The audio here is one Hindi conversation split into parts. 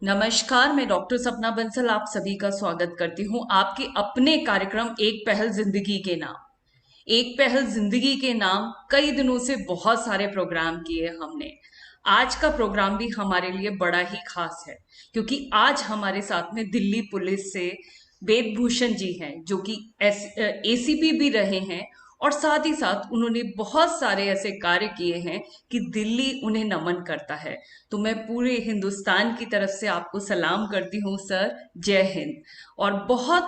नमस्कार, मैं डॉक्टर सपना बंसल आप सभी का स्वागत करती हूँ आपके अपने कार्यक्रम एक पहल जिंदगी के नाम। एक पहल जिंदगी के नाम कई दिनों से बहुत सारे प्रोग्राम किए हमने। आज का प्रोग्राम भी हमारे लिए बड़ा ही खास है, क्योंकि आज हमारे साथ में दिल्ली पुलिस से वेदभूषण जी हैं, जो कि एसीपी भी रहे हैं। और साथ ही साथ उन्होंने बहुत सारे ऐसे कार्य किए हैं कि दिल्ली उन्हें नमन करता है। तो मैं पूरे हिंदुस्तान की तरफ से आपको सलाम करती हूँ सर, जय हिंद। और बहुत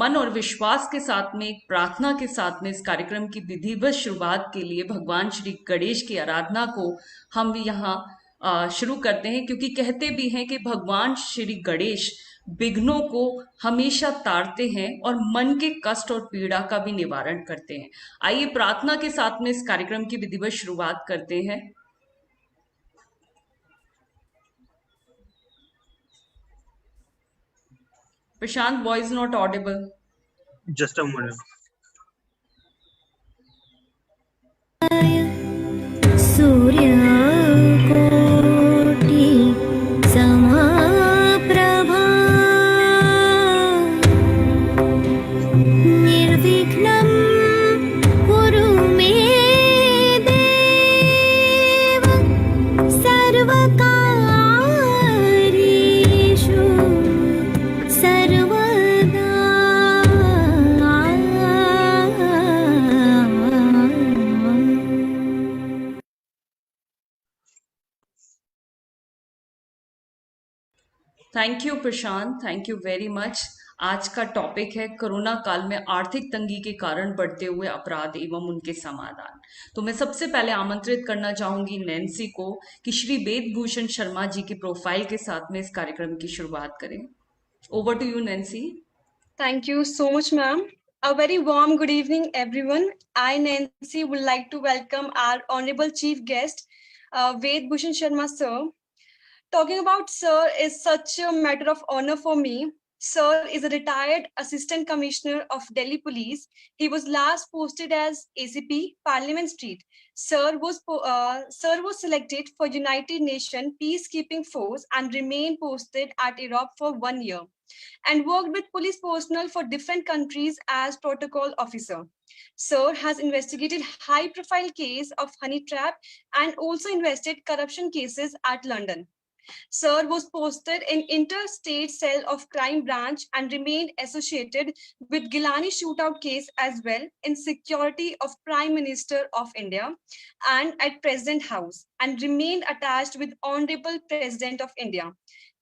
मन और विश्वास के साथ में, एक प्रार्थना के साथ में इस कार्यक्रम की विधिवत शुरुआत के लिए भगवान श्री गणेश की आराधना को हम यहाँ शुरू करते हैं, क्योंकि कहते भी हैं कि भगवान श्री गणेश विघ्नों को हमेशा तारते हैं और मन के कष्ट और पीड़ा का भी निवारण करते हैं। आइए प्रार्थना के साथ में इस कार्यक्रम की विधिवत शुरुआत करते हैं। Prashant, voice not audible. Just a moment. सूर्यकोटि समाप्रभा निर्विघ्नं कुरु मे देव सर्वकार्येषु सर्वदा। Thank you Prashant, thank you very much. आज का टॉपिक है कोरोना काल में आर्थिक तंगी के कारण बढ़ते हुए अपराध एवं उनके समाधान। तो मैं सबसे पहले आमंत्रित करना चाहूंगी नैन्सी को कि श्री वेदभूषण शर्मा जी की प्रोफाइल के साथ में इस कार्यक्रम की शुरुआत करें। Over to you Nancy. Thank you so much, ma'am. A very warm good evening, everyone. I, Nancy, would like to welcome our honorable chief guest, Ved Bhushan Sharma, sir. Talking about sir is such a matter of honor for me. Sir is a retired assistant commissioner of Delhi Police. He was last posted as ACP, Parliament Street. Sir was selected for United Nations Peacekeeping Force and remained posted at Iraq for 1 year, and worked with police personnel for different countries as protocol officer. Sir has investigated high-profile case of honey trap and also invested corruption cases at London. Sir was posted in interstate cell of crime branch and remained associated with Gilani shootout case as well in security of Prime Minister of India and at President House, and remained attached with Honorable President of India.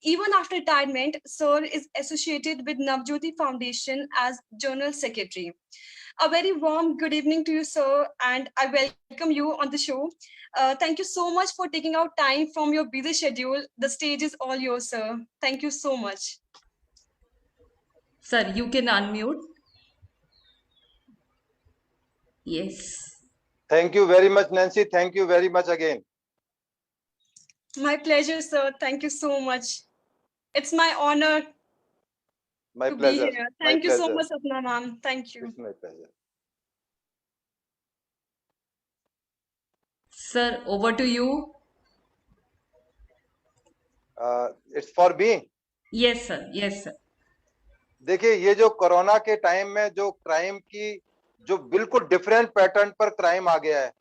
Even after retirement, Sir is associated with Navjyoti Foundation as General Secretary. A very warm good evening to you, sir, and I welcome you on the show. Thank you so much for taking out time from your busy schedule. The stage is all yours, sir. Thank you so much. Sir, you can unmute. Yes. Thank you very much, Nancy. Thank you very much again. My pleasure, sir. Thank you so much. It's my honor My to pleasure. be here. My Thank you so pleasure. much, Sapna ma'am. Thank you. It's my pleasure. Sir, over to you. It's for me. Yes, sir. Yes, sir. देखिए, ये जो कोरोना के टाइम में जो क्राइम की जो बिल्कुल डिफरेंट पैटर्न पर क्राइम आ गया है,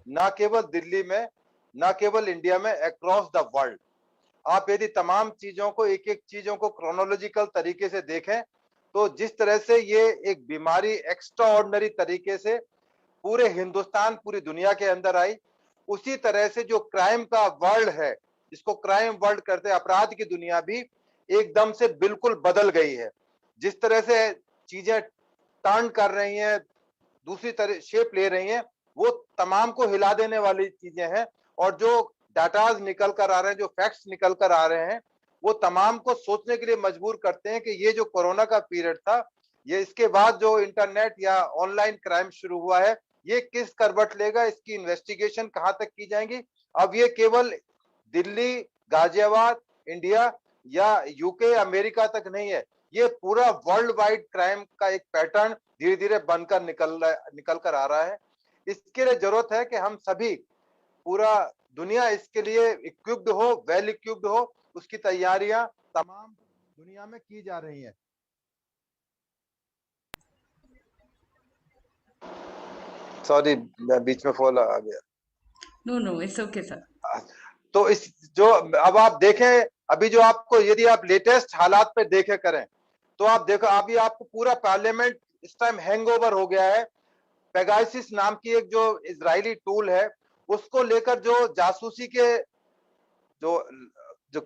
ना केवल दिल्ली में, ना केवल इंडिया में, अक्रॉस द वर्ल्ड। आप यदि तमाम चीजों को, एक एक चीजों को क्रोनोलॉजिकल तरीके से देखें, तो जिस तरह से ये एक बीमारी एक्स्ट्रा ऑर्डिनरी तरीके से पूरे हिंदुस्तान, पूरी दुनिया के अंदर आई, उसी तरह से जो क्राइम का वर्ल्ड है, जिसको क्राइम वर्ल्ड करते हैं, अपराध की दुनिया भी एकदम से बिल्कुल बदल गई है। जिस तरह से चीजें टर्न कर रही हैं, दूसरी तरह शेप ले रही हैं, वो तमाम को हिला देने वाली चीजें हैं। और जो डाटाज निकल कर आ रहे हैं, जो फैक्ट्स निकल कर आ रहे हैं, वो तमाम को सोचने के लिए मजबूर करते हैं कि ये जो कोरोना का पीरियड था, ये इसके बाद जो इंटरनेट या ऑनलाइन क्राइम शुरू हुआ है, ये किस करवट लेगा, इसकी इन्वेस्टिगेशन कहां तक की जाएंगी। अब ये केवल दिल्ली, गाजियाबाद, इंडिया या यूके, अमेरिका तक नहीं है, ये पूरा वर्ल्ड वाइड क्राइम का एक पैटर्न धीरे धीरे बनकर निकल कर आ रहा है। इसके लिए जरूरत है कि हम सभी, पूरा दुनिया इसके लिए इक्विप्ड हो, वेल इक्विप्ड हो, उसकी तैयारियां तमाम दुनिया में की जा रही हैं। सॉरी, बीच में फोन आ गया। No no, it's okay sir. तो इस जो अब आप देखें, अभी जो आपको, यदि आप लेटेस्ट हालात पे देखे करें तो आप देखो, अभी आपको पूरा पार्लियामेंट इस टाइम हैंगओवर हो गया है। पेगासस नाम की एक जो इजरायली टूल है, उसको लेकर जो जासूसी के जो जो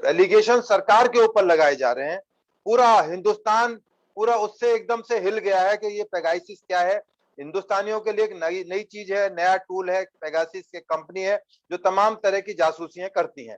एलिगेशन सरकार के ऊपर लगाए जा रहे हैं, पूरा हिंदुस्तान पूरा उससे एकदम से हिल गया है कि ये पेगासस क्या है। हिंदुस्तानियों के लिए एक नई नई चीज है, नया टूल है। पेगासस की कंपनी है जो तमाम तरह की जासूसियां करती हैं।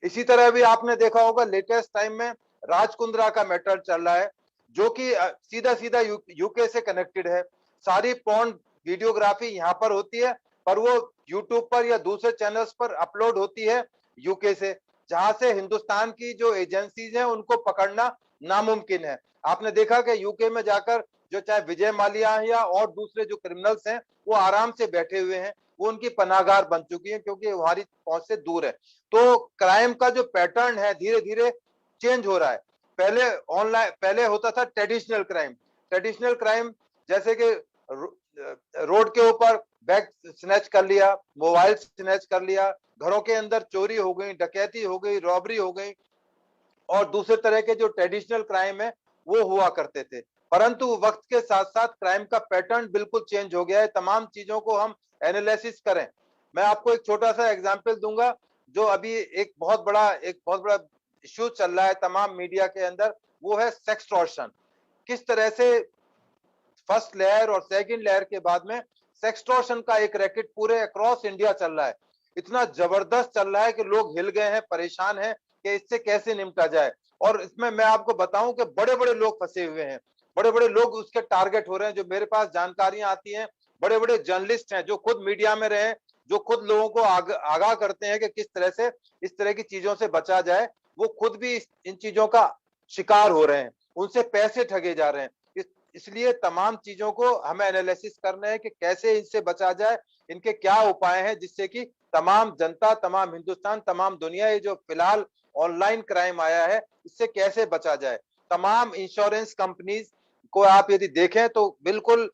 इसी तरह भी आपने देखा होगा लेटेस्ट टाइम में राज कुंद्रा का मैटर चल रहा है, जो कि सीधा सीधा यूके से कनेक्टेड है। सारी पॉर्न वीडियोग्राफी यहाँ पर होती है, पर वो यूट्यूब पर या दूसरे चैनल्स पर अपलोड होती है यूके से, जहां से हिंदुस्तान की जो एजेंसीज हैं उनको पकड़ना नामुमकिन है। आपने देखा कि यूके में जाकर जो चाहे विजय माल्या या और दूसरे जो क्रिमिनल्स हैं वो आराम से बैठे हुए हैं, वो उनकी पनाहगार बन चुकी है क्योंकि हमारी पहुंच से दूर है। तो क्राइम का जो पैटर्न है धीरे धीरे चेंज हो रहा है। पहले होता था ट्रेडिशनल क्राइम, जैसे कि रोड के ऊपर बैग स्नैच कर लिया, मोबाइल स्नैच कर लिया, घरों के अंदर चोरी हो गई, डकैती हो गई, रॉबरी हो गई, और दूसरे तरह के जो ट्रेडिशनल क्राइम है वो हुआ करते थे। परंतु वक्त के साथ साथ क्राइम का पैटर्न बिल्कुल चेंज हो गया है। तमाम चीजों को हम एनालिसिस करें, मैं आपको एक छोटा सा एग्जांपल दूंगा। जो अभी एक बहुत बड़ा इश्यू चल रहा है तमाम मीडिया के अंदर, वो है सेक्सटॉर्शन। किस तरह से फर्स्ट लेयर और सेकंड लेयर के बाद में सेक्सटॉर्शन का एक रैकेट पूरे अक्रॉस इंडिया चल रहा है। इतना जबरदस्त चल रहा है कि लोग हिल गए हैं, परेशान हैं कि इससे कैसे निपटा जाए। और इसमें मैं आपको बताऊं कि बड़े बड़े लोग फंसे हुए हैं, बड़े बड़े लोग उसके टारगेट हो रहे हैं। जो मेरे पास जानकारियां आती हैं, बड़े बड़े जर्नलिस्ट हैं जो खुद मीडिया में रहे, जो खुद लोगों को आगाह करते हैं कि किस तरह से इस तरह की चीजों से बचा जाए, वो खुद भी इन चीजों का शिकार हो रहे हैं, उनसे पैसे ठगे जा रहे हैं। इसलिए तमाम चीजों को हमें एनालिसिस करना है कि कैसे इनसे बचा जाए, इनके क्या उपाय हैं जिससे कि तमाम जनता, तमाम हिंदुस्तान, तमाम दुनिया, ये जो फिलहाल ऑनलाइन क्राइम आया है, इससे कैसे बचा जाए। तमाम इंश्योरेंस कंपनीज को आप यदि देखें तो बिल्कुल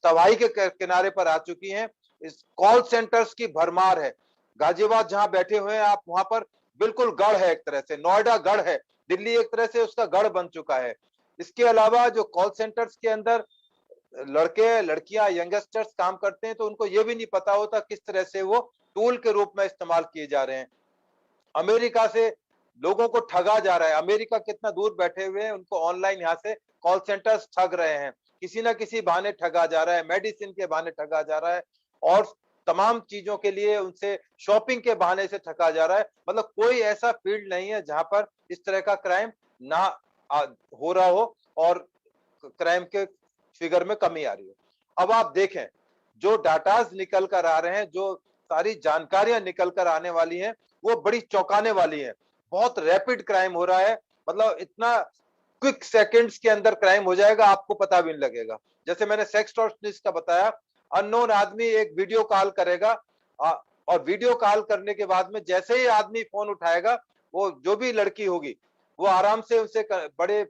तबाही के किनारे पर आ चुकी हैं। इस कॉल सेंटर्स की भरमार है। गाजियाबाद जहां बैठे हुए हैं आप, वहां पर बिल्कुल गढ़ है, एक तरह से नोएडा गढ़ है, दिल्ली एक तरह से उसका गढ़ बन चुका है। इसके अलावा जो कॉल सेंटर्स के अंदर लड़के लड़कियां यंगस्टर्स काम करते हैं, तो उनको ये भी नहीं पता होता किस तरह से वो टूल के रूप में इस्तेमाल किए जा रहे हैं। अमेरिका से लोगों को ठगा जा रहा है। अमेरिका कितना दूर बैठे हुए हैं, उनको ऑनलाइन यहाँ से कॉल सेंटर्स ठग रहे हैं, किसी ना किसी बहाने ठगा जा रहा है, मेडिसिन के बहाने ठगा जा रहा है, और तमाम चीजों के लिए उनसे शॉपिंग के बहाने से ठगा जा रहा है। मतलब कोई ऐसा फील्ड नहीं है जहां पर इस तरह का क्राइम ना हो रहा हो और क्राइम के फिगर में कमी आ रही हो। अब आप देखें, जो डाटाज निकल कर आ रहे हैं, जो सारी जानकारियां निकल कर आने वाली हैं, वो बड़ी चौंकाने वाली हैं। बहुत रैपिड क्राइम हो रहा है, मतलब इतना क्विक सेकंड्स के अंदर क्राइम हो जाएगा, आपको पता भी नहीं लगेगा। जैसे मैंने सेक्सटॉर्शनिस्ट का बताया, अननोन आदमी एक वीडियो कॉल करेगा, और वीडियो कॉल करने के बाद में जैसे ही आदमी फोन उठाएगा, वो जो भी लड़की होगी वो आराम से उससे बड़े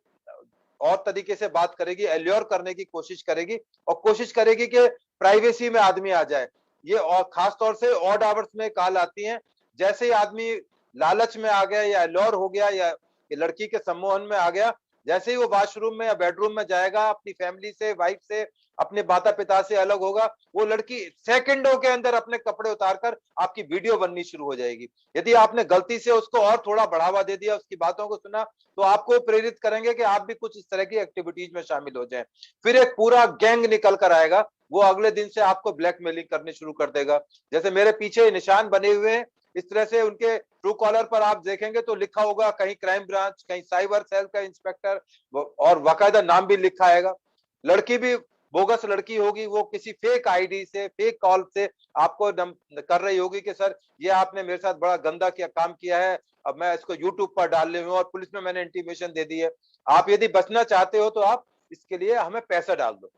और तरीके से बात करेगी, एल्योर करने की कोशिश करेगी, और कोशिश करेगी कि प्राइवेसी में आदमी आ जाए। ये और खास तौर से ऑड आवर्स में कॉल आती हैं। जैसे ही आदमी लालच में आ गया या एल्योर हो गया या लड़की के सम्मोहन में आ गया, जैसे ही वो वॉशरूम में या बेडरूम में जाएगा, अपनी फैमिली से, वाइफ से, अपने माता पिता से अलग होगा, वो लड़की सेकंडों के अंदर अपने कपड़े उतारकर आपकी वीडियो बननी शुरू हो जाएगी। यदि आपने गलती से उसको और थोड़ा बढ़ावा दे दिया, उसकी बातों को सुना, तो आपको प्रेरित करेंगे कि आप भी कुछ इस तरह की एक्टिविटीज में शामिल हो जाएं। फिर एक पूरा गैंग निकल कर आएगा, वो अगले दिन से आपको ब्लैकमेलिंग करनी शुरू कर देगा। जैसे मेरे पीछे निशान बने हुए हैं, इस तरह से उनके ट्रू कॉलर पर आप देखेंगे तो लिखा होगा कहीं क्राइम ब्रांच, कहीं साइबर सेल का इंस्पेक्टर, और बाकायदा नाम भी लिखा आएगा। लड़की भी बोगस लड़की होगी, वो किसी फेक आईडी से, फेक कॉल से आपको कर रही होगी कि सर ये आपने मेरे साथ बड़ा गंदा काम किया है, अब मैं इसको यूट्यूब पर डाल रही हूँ और पुलिस में मैंने इंटीमेशन दे दी है। आप यदि बचना चाहते हो तो आप इसके लिए हमें पैसा डाल दो।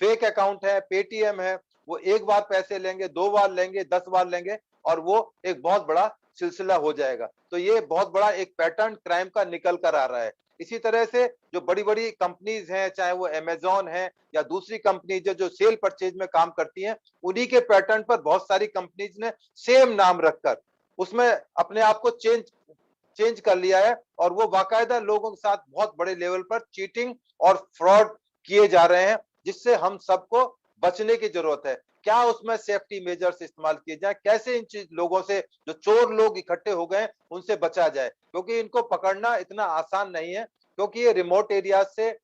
फेक अकाउंट है, पेटीएम है, वो एक बार पैसे लेंगे, 2 बार लेंगे, 10 बार लेंगे और वो एक बहुत बड़ा सिलसिला हो जाएगा। तो ये बहुत बड़ा एक पैटर्न क्राइम का निकल कर आ रहा है। इसी तरह से जो बड़ी बड़ी कंपनीज हैं, चाहे वो अमेजोन है या दूसरी कंपनीज जो सेल परचेज में काम करती हैं, उन्हीं के पैटर्न पर बहुत सारी कंपनीज ने सेम नाम रखकर उसमें अपने आप को चेंज कर लिया है और वो बाकायदा लोगों के साथ बहुत बड़े लेवल पर चीटिंग और फ्रॉड किए जा रहे हैं, जिससे हम सबको बचने की जरूरत है। क्या उसमें सेफ्टी मेजर्स इस्तेमाल किए जाए, कैसे इन लोगों से, जो चोर लोग इकट्ठे हो गए, उनसे बचा जाए, क्योंकि इनको पकड़ना इतना आसान नहीं है, क्योंकि ये रिमोट एरिया से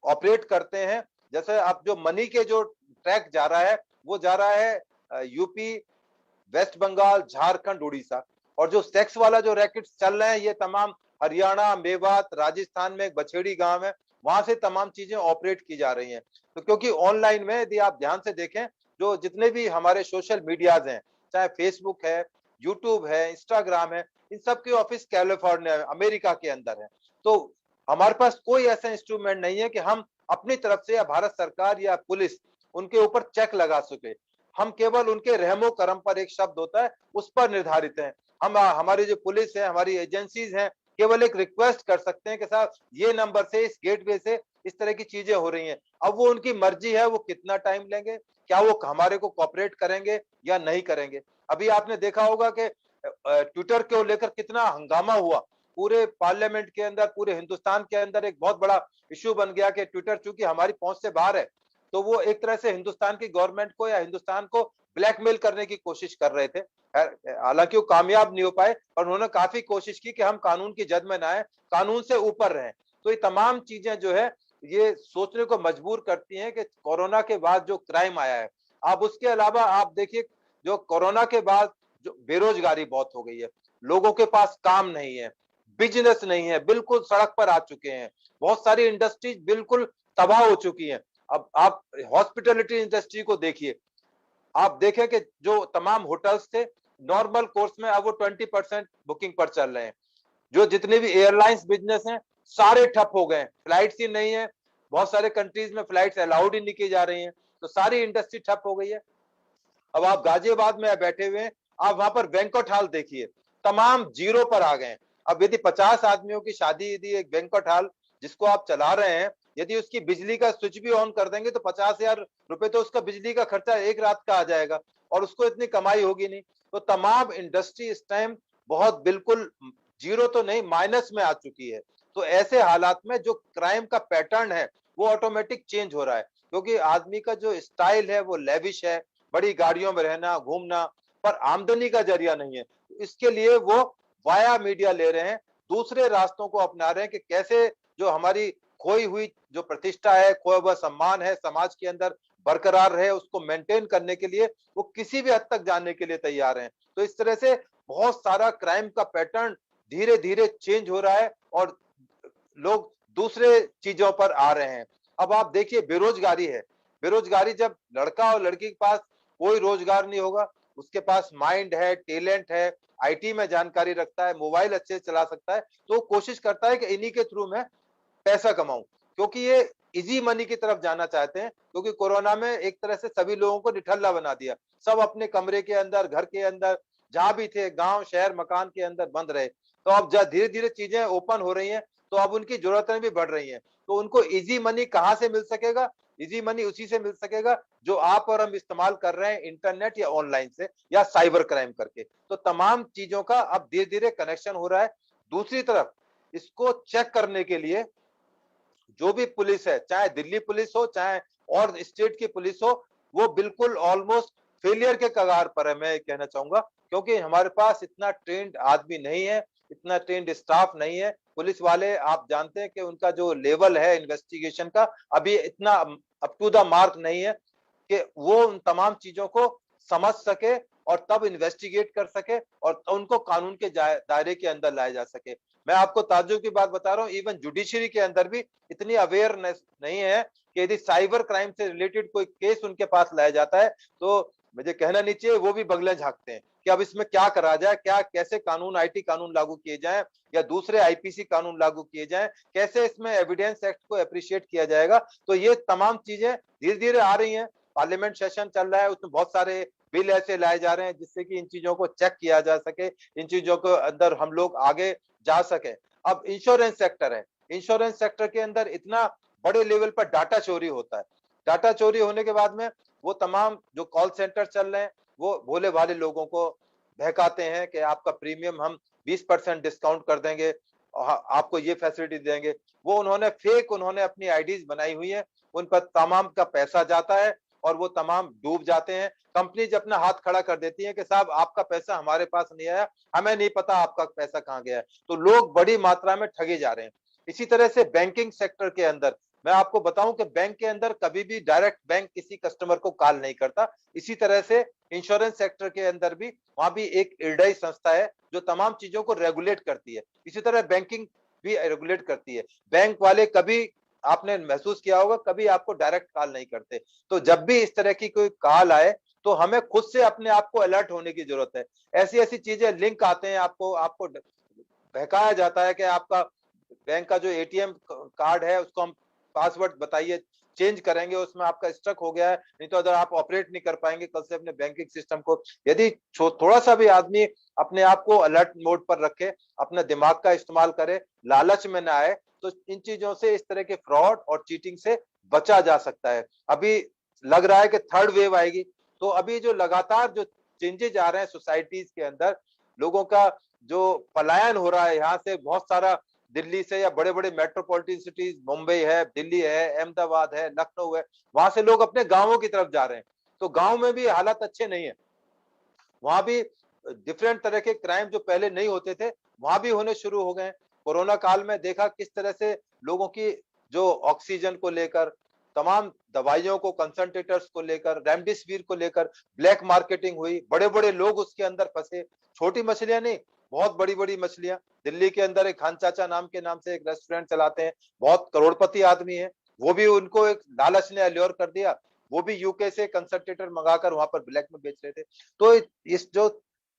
ऑपरेट करते हैं। जैसे अब जो मनी के जो ट्रैक जा रहा है, वो जा रहा है यूपी, वेस्ट बंगाल, झारखंड, उड़ीसा, और जो सेक्स वाला जो रैकेट चल रहे हैं, ये तमाम हरियाणा, मेवात, राजस्थान में एक बछेड़ी गांव है, वहां से तमाम चीजें ऑपरेट की जा रही हैं। तो क्योंकि ऑनलाइन में यदि आप ध्यान से देखें, जो जितने भी हमारे सोशल मीडियाज हैं, चाहे फेसबुक है, यूट्यूब है, इंस्टाग्राम है, इन सब के ऑफिस कैलिफोर्निया, अमेरिका के अंदर है। तो हमारे पास कोई ऐसा इंस्ट्रूमेंट नहीं है कि हम अपनी तरफ से या भारत सरकार या पुलिस उनके ऊपर चेक लगा सके। हम केवल उनके रहमो करम पर, एक शब्द होता है, उस पर निर्धारित हैं। हम हमारी जो पुलिस है, हमारी एजेंसीज हैं, केवल एक रिक्वेस्ट कर सकते हैं कि साहब ये नंबर से, इस गेटवे से इस तरह की चीजें हो रही हैं। अब वो उनकी मर्जी है, वो कितना टाइम लेंगे, क्या वो हमारे को कोऑपरेट करेंगे या नहीं करेंगे। अभी आपने देखा होगा कि ट्विटर को लेकर कितना हंगामा हुआ पूरे पार्लियामेंट के अंदर, पूरे हिंदुस्तान के अंदर एक बहुत बड़ा इश्यू बन गया कि ट्विटर चूंकि हमारी पहुंच से बाहर है, तो वो एक तरह से हिंदुस्तान की गवर्नमेंट को या हिंदुस्तान को ब्लैकमेल करने की कोशिश कर रहे थे। हालांकि वो कामयाब नहीं हो पाए, पर उन्होंने काफी कोशिश की कि हम कानून की जद में ना आए, कानून से ऊपर रहें। तो ये तमाम चीजें जो है, ये सोचने को मजबूर करती हैं कि कोरोना के बाद जो क्राइम आया है। अब उसके अलावा आप देखिए, जो कोरोना के बाद जो बेरोजगारी बहुत हो गई है, लोगों के पास काम नहीं है, बिजनेस नहीं है, बिल्कुल सड़क पर आ चुके हैं, बहुत सारी इंडस्ट्रीज बिल्कुल तबाह हो चुकी हैं। अब आप हॉस्पिटैलिटी इंडस्ट्री को देखिए, आप देखें कि जो तमाम होटल्स थे नॉर्मल कोर्स में, अब वो 20% बुकिंग पर चल रहे हैं। जो जितने भी एयरलाइंस बिजनेस हैं, सारे ठप हो गए, फ्लाइट्स ही नहीं है, बहुत सारे कंट्रीज में फ्लाइट्स अलाउड ही नहीं की जा रही हैं, तो सारी इंडस्ट्री ठप हो गई है। अब आप गाजियाबाद में बैठे हुए हैं, आप वहां पर बैंक्वेट हॉल देखिए, तमाम जीरो पर आ गए हैं। अब यदि 50 आदमियों की शादी, यदि एक बैंक्वेट हॉल जिसको आप चला रहे हैं, यदि उसकी बिजली का स्विच भी ऑन कर देंगे तो 50,000 रुपए तो उसका बिजली का खर्चा एक रात का आ जाएगा, और उसको इतनी कमाई होगी नहीं। तो तमाम इंडस्ट्री इस टाइम बहुत बिल्कुल जीरो तो नहीं, माइनस में आ चुकी है। तो ऐसे हालात में जो क्राइम का पैटर्न है, वो ऑटोमेटिक चेंज हो रहा है, क्योंकि आदमी का जो स्टाइल है वो लेविश है, बड़ी गाड़ियों में रहना, घूमना, पर आमदनी का जरिया नहीं है। इसके लिए वो वाया मीडिया ले रहे हैं, दूसरे रास्तों को अपना रहे हैं कि कैसे जो हमारी खोई हुई जो प्रतिष्ठा है, खोया हुआ सम्मान है समाज के अंदर बरकरार रहे, उसको मेंटेन करने के लिए वो किसी भी हद तक जाने के लिए तैयार हैं। तो इस तरह से बहुत सारा क्राइम का पैटर्न धीरे धीरे चेंज हो रहा है और लोग दूसरे चीजों पर आ रहे हैं। अब आप देखिए, बेरोजगारी है, बेरोजगारी, जब लड़का और लड़की के पास कोई रोजगार नहीं होगा, उसके पास माइंड है, टैलेंट है, आईटी में जानकारी रखता है, मोबाइल अच्छे से चला सकता है, तो कोशिश करता है कि इन्हीं के थ्रू में पैसा कमाऊं, क्योंकि ये इजी मनी की तरफ जाना चाहते हैं। क्योंकि कोरोना में एक तरह से सभी लोगों को निठल्ला बना दिया, सब अपने कमरे के अंदर, घर के अंदर, जहां भी थे, गांव शहर मकान के अंदर बंद रहे। तो अब जब धीरे धीरे चीजें ओपन हो रही हैं, तो अब उनकी जरूरतें भी बढ़ रही हैं। तो उनको इजी मनी कहाँ से मिल सकेगा? इजी मनी उसी से मिल सकेगा जो आप और हम इस्तेमाल कर रहे हैं, इंटरनेट या ऑनलाइन से या साइबर क्राइम करके। तो तमाम चीजों का अब धीरे धीरे कनेक्शन हो रहा है। दूसरी तरफ इसको चेक करने के लिए जो भी पुलिस है, चाहे दिल्ली पुलिस हो, चाहे और स्टेट की पुलिस हो, वो बिल्कुल ऑलमोस्ट फेलियर के कगार पर है, मैं कहना चाहूंगा, क्योंकि हमारे पास इतना ट्रेंड आदमी नहीं है, इतना ट्रेंड स्टाफ नहीं है। पुलिस वाले, आप जानते हैं कि उनका जो लेवल है इन्वेस्टिगेशन का, अभी इतना अप टू द मार्क नहीं है कि वो उन तमाम चीजों को समझ सके और तब इन्वेस्टिगेट कर सके और उनको कानून के दायरे के अंदर लाया जा सके। मैं आपको ताज्जुब की बात बता रहा हूँ, इवन जुडिशरी के अंदर भी इतनी अवेयरनेस नहीं है कि यदि साइबर क्राइम से रिलेटेड कोई केस उनके पास लाया जाता है, तो मुझे कहना नहीं चाहिए, वो भी बगले झांकते हैं कि अब इसमें क्या करा जाए, क्या कैसे कानून, आईटी कानून लागू किए जाएं या दूसरे आईपीसी कानून लागू किए जाएं, कैसे इसमें एविडेंस एक्ट को अप्रिशिएट किया जाएगा। तो ये तमाम चीजें धीरे धीरे आ रही हैं। पार्लियामेंट सेशन चल रहा है, उसमें बहुत सारे बिल ऐसे लाए जा रहे हैं जिससे कि इन चीजों को चेक किया जा सके, इन चीजों के अंदर हम लोग आगे जा सके। अब इंश्योरेंस सेक्टर है, इंश्योरेंस सेक्टर के अंदर इतना बड़े लेवल पर डाटा चोरी होता है। डाटा चोरी होने के बाद में वो तमाम जो कॉल सेंटर चल रहे हैं वो भोले भाले लोगों को बहकाते हैं कि आपका प्रीमियम हम 20% डिस्काउंट कर देंगे, आपको ये फैसिलिटी देंगे। वो उन्होंने अपनी आईडीज बनाई हुई है, उन पर तमाम का पैसा जाता है और वो तमाम डूब जाते हैं। कंपनीज अपना हाथ खड़ा कर देती है कि साहब आपका पैसा हमारे पास नहीं आया, हमें नहीं पता आपका पैसा कहाँ गया है। तो लोग बड़ी मात्रा में ठगे जा रहे हैं। इसी तरह से बैंकिंग सेक्टर के अंदर मैं आपको बताऊं कि बैंक के अंदर कभी भी डायरेक्ट बैंक किसी कस्टमर को कॉल नहीं करता। इसी तरह से इंश्योरेंस सेक्टर के अंदर भी वहां भी एक इरडाई संस्था है जो तमाम चीजों को रेगुलेट करती है। इसी तरह बैंकिंग भी रेगुलेट करती है। बैंक वाले कभी, आपने महसूस किया होगा, कभी आपको डायरेक्ट कॉल नहीं करते। तो जब भी इस तरह की कोई कॉल आए तो हमें खुद से अपने आप को अलर्ट होने की जरूरत है। ऐसी ऐसी चीजें, लिंक आते हैं, आपको बहकाया जाता है कि आपका बैंक का जो एटीएम कार्ड है उसको हम पासवर्ड बताइए चेंज करेंगे, उसमें आपका स्टक हो गया है, नहीं तो अगर आप ऑपरेट नहीं कर पाएंगे कल से अपने बैंकिंग सिस्टम को। यदि थोड़ा सा भी आदमी अपने आप को अलर्ट मोड पर रखे, अपने दिमाग का इस्तेमाल करे, लालच में ना आए, तो इन चीजों से, इस तरह के फ्रॉड और चीटिंग से बचा जा सकता है। अभी लग रहा है कि थर्ड वेव आएगी, तो अभी जो लगातार जो चेंजेज आ रहे हैं सोसाइटीज के अंदर, लोगों का जो पलायन हो रहा है यहाँ से, बहुत सारा दिल्ली से या बड़े बड़े मेट्रोपॉलिटन सिटीज, मुंबई है, दिल्ली है, अहमदाबाद है, लखनऊ है, वहां से लोग अपने गांवों की तरफ जा रहे हैं। तो गांव में भी हालात अच्छे नहीं है, वहां भी डिफरेंट तरह के क्राइम जो पहले नहीं होते थे वहां भी होने शुरू हो गए। कोरोना काल में देखा किस तरह से लोगों की जो ऑक्सीजन को लेकर, तमाम दवाइयों को, कंसंट्रेटर्स को लेकर, रेमडेसिविर को लेकर ब्लैक मार्केटिंग हुई, बड़े बड़े लोग उसके अंदर फंसे। छोटी मछलियां नहीं, बहुत बड़ी बड़ी मछलियां। दिल्ली के अंदर एक खान चाचा नाम के नाम से एक रेस्टोरेंट चलाते हैं, बहुत करोड़पति आदमी है, वो भी, उनको एक लालच ने अल्योर कर दिया, वो भी यूके से कंसंट्रेटर मंगाकर वहां पर ब्लैक में बेच रहे थे। तो इस जो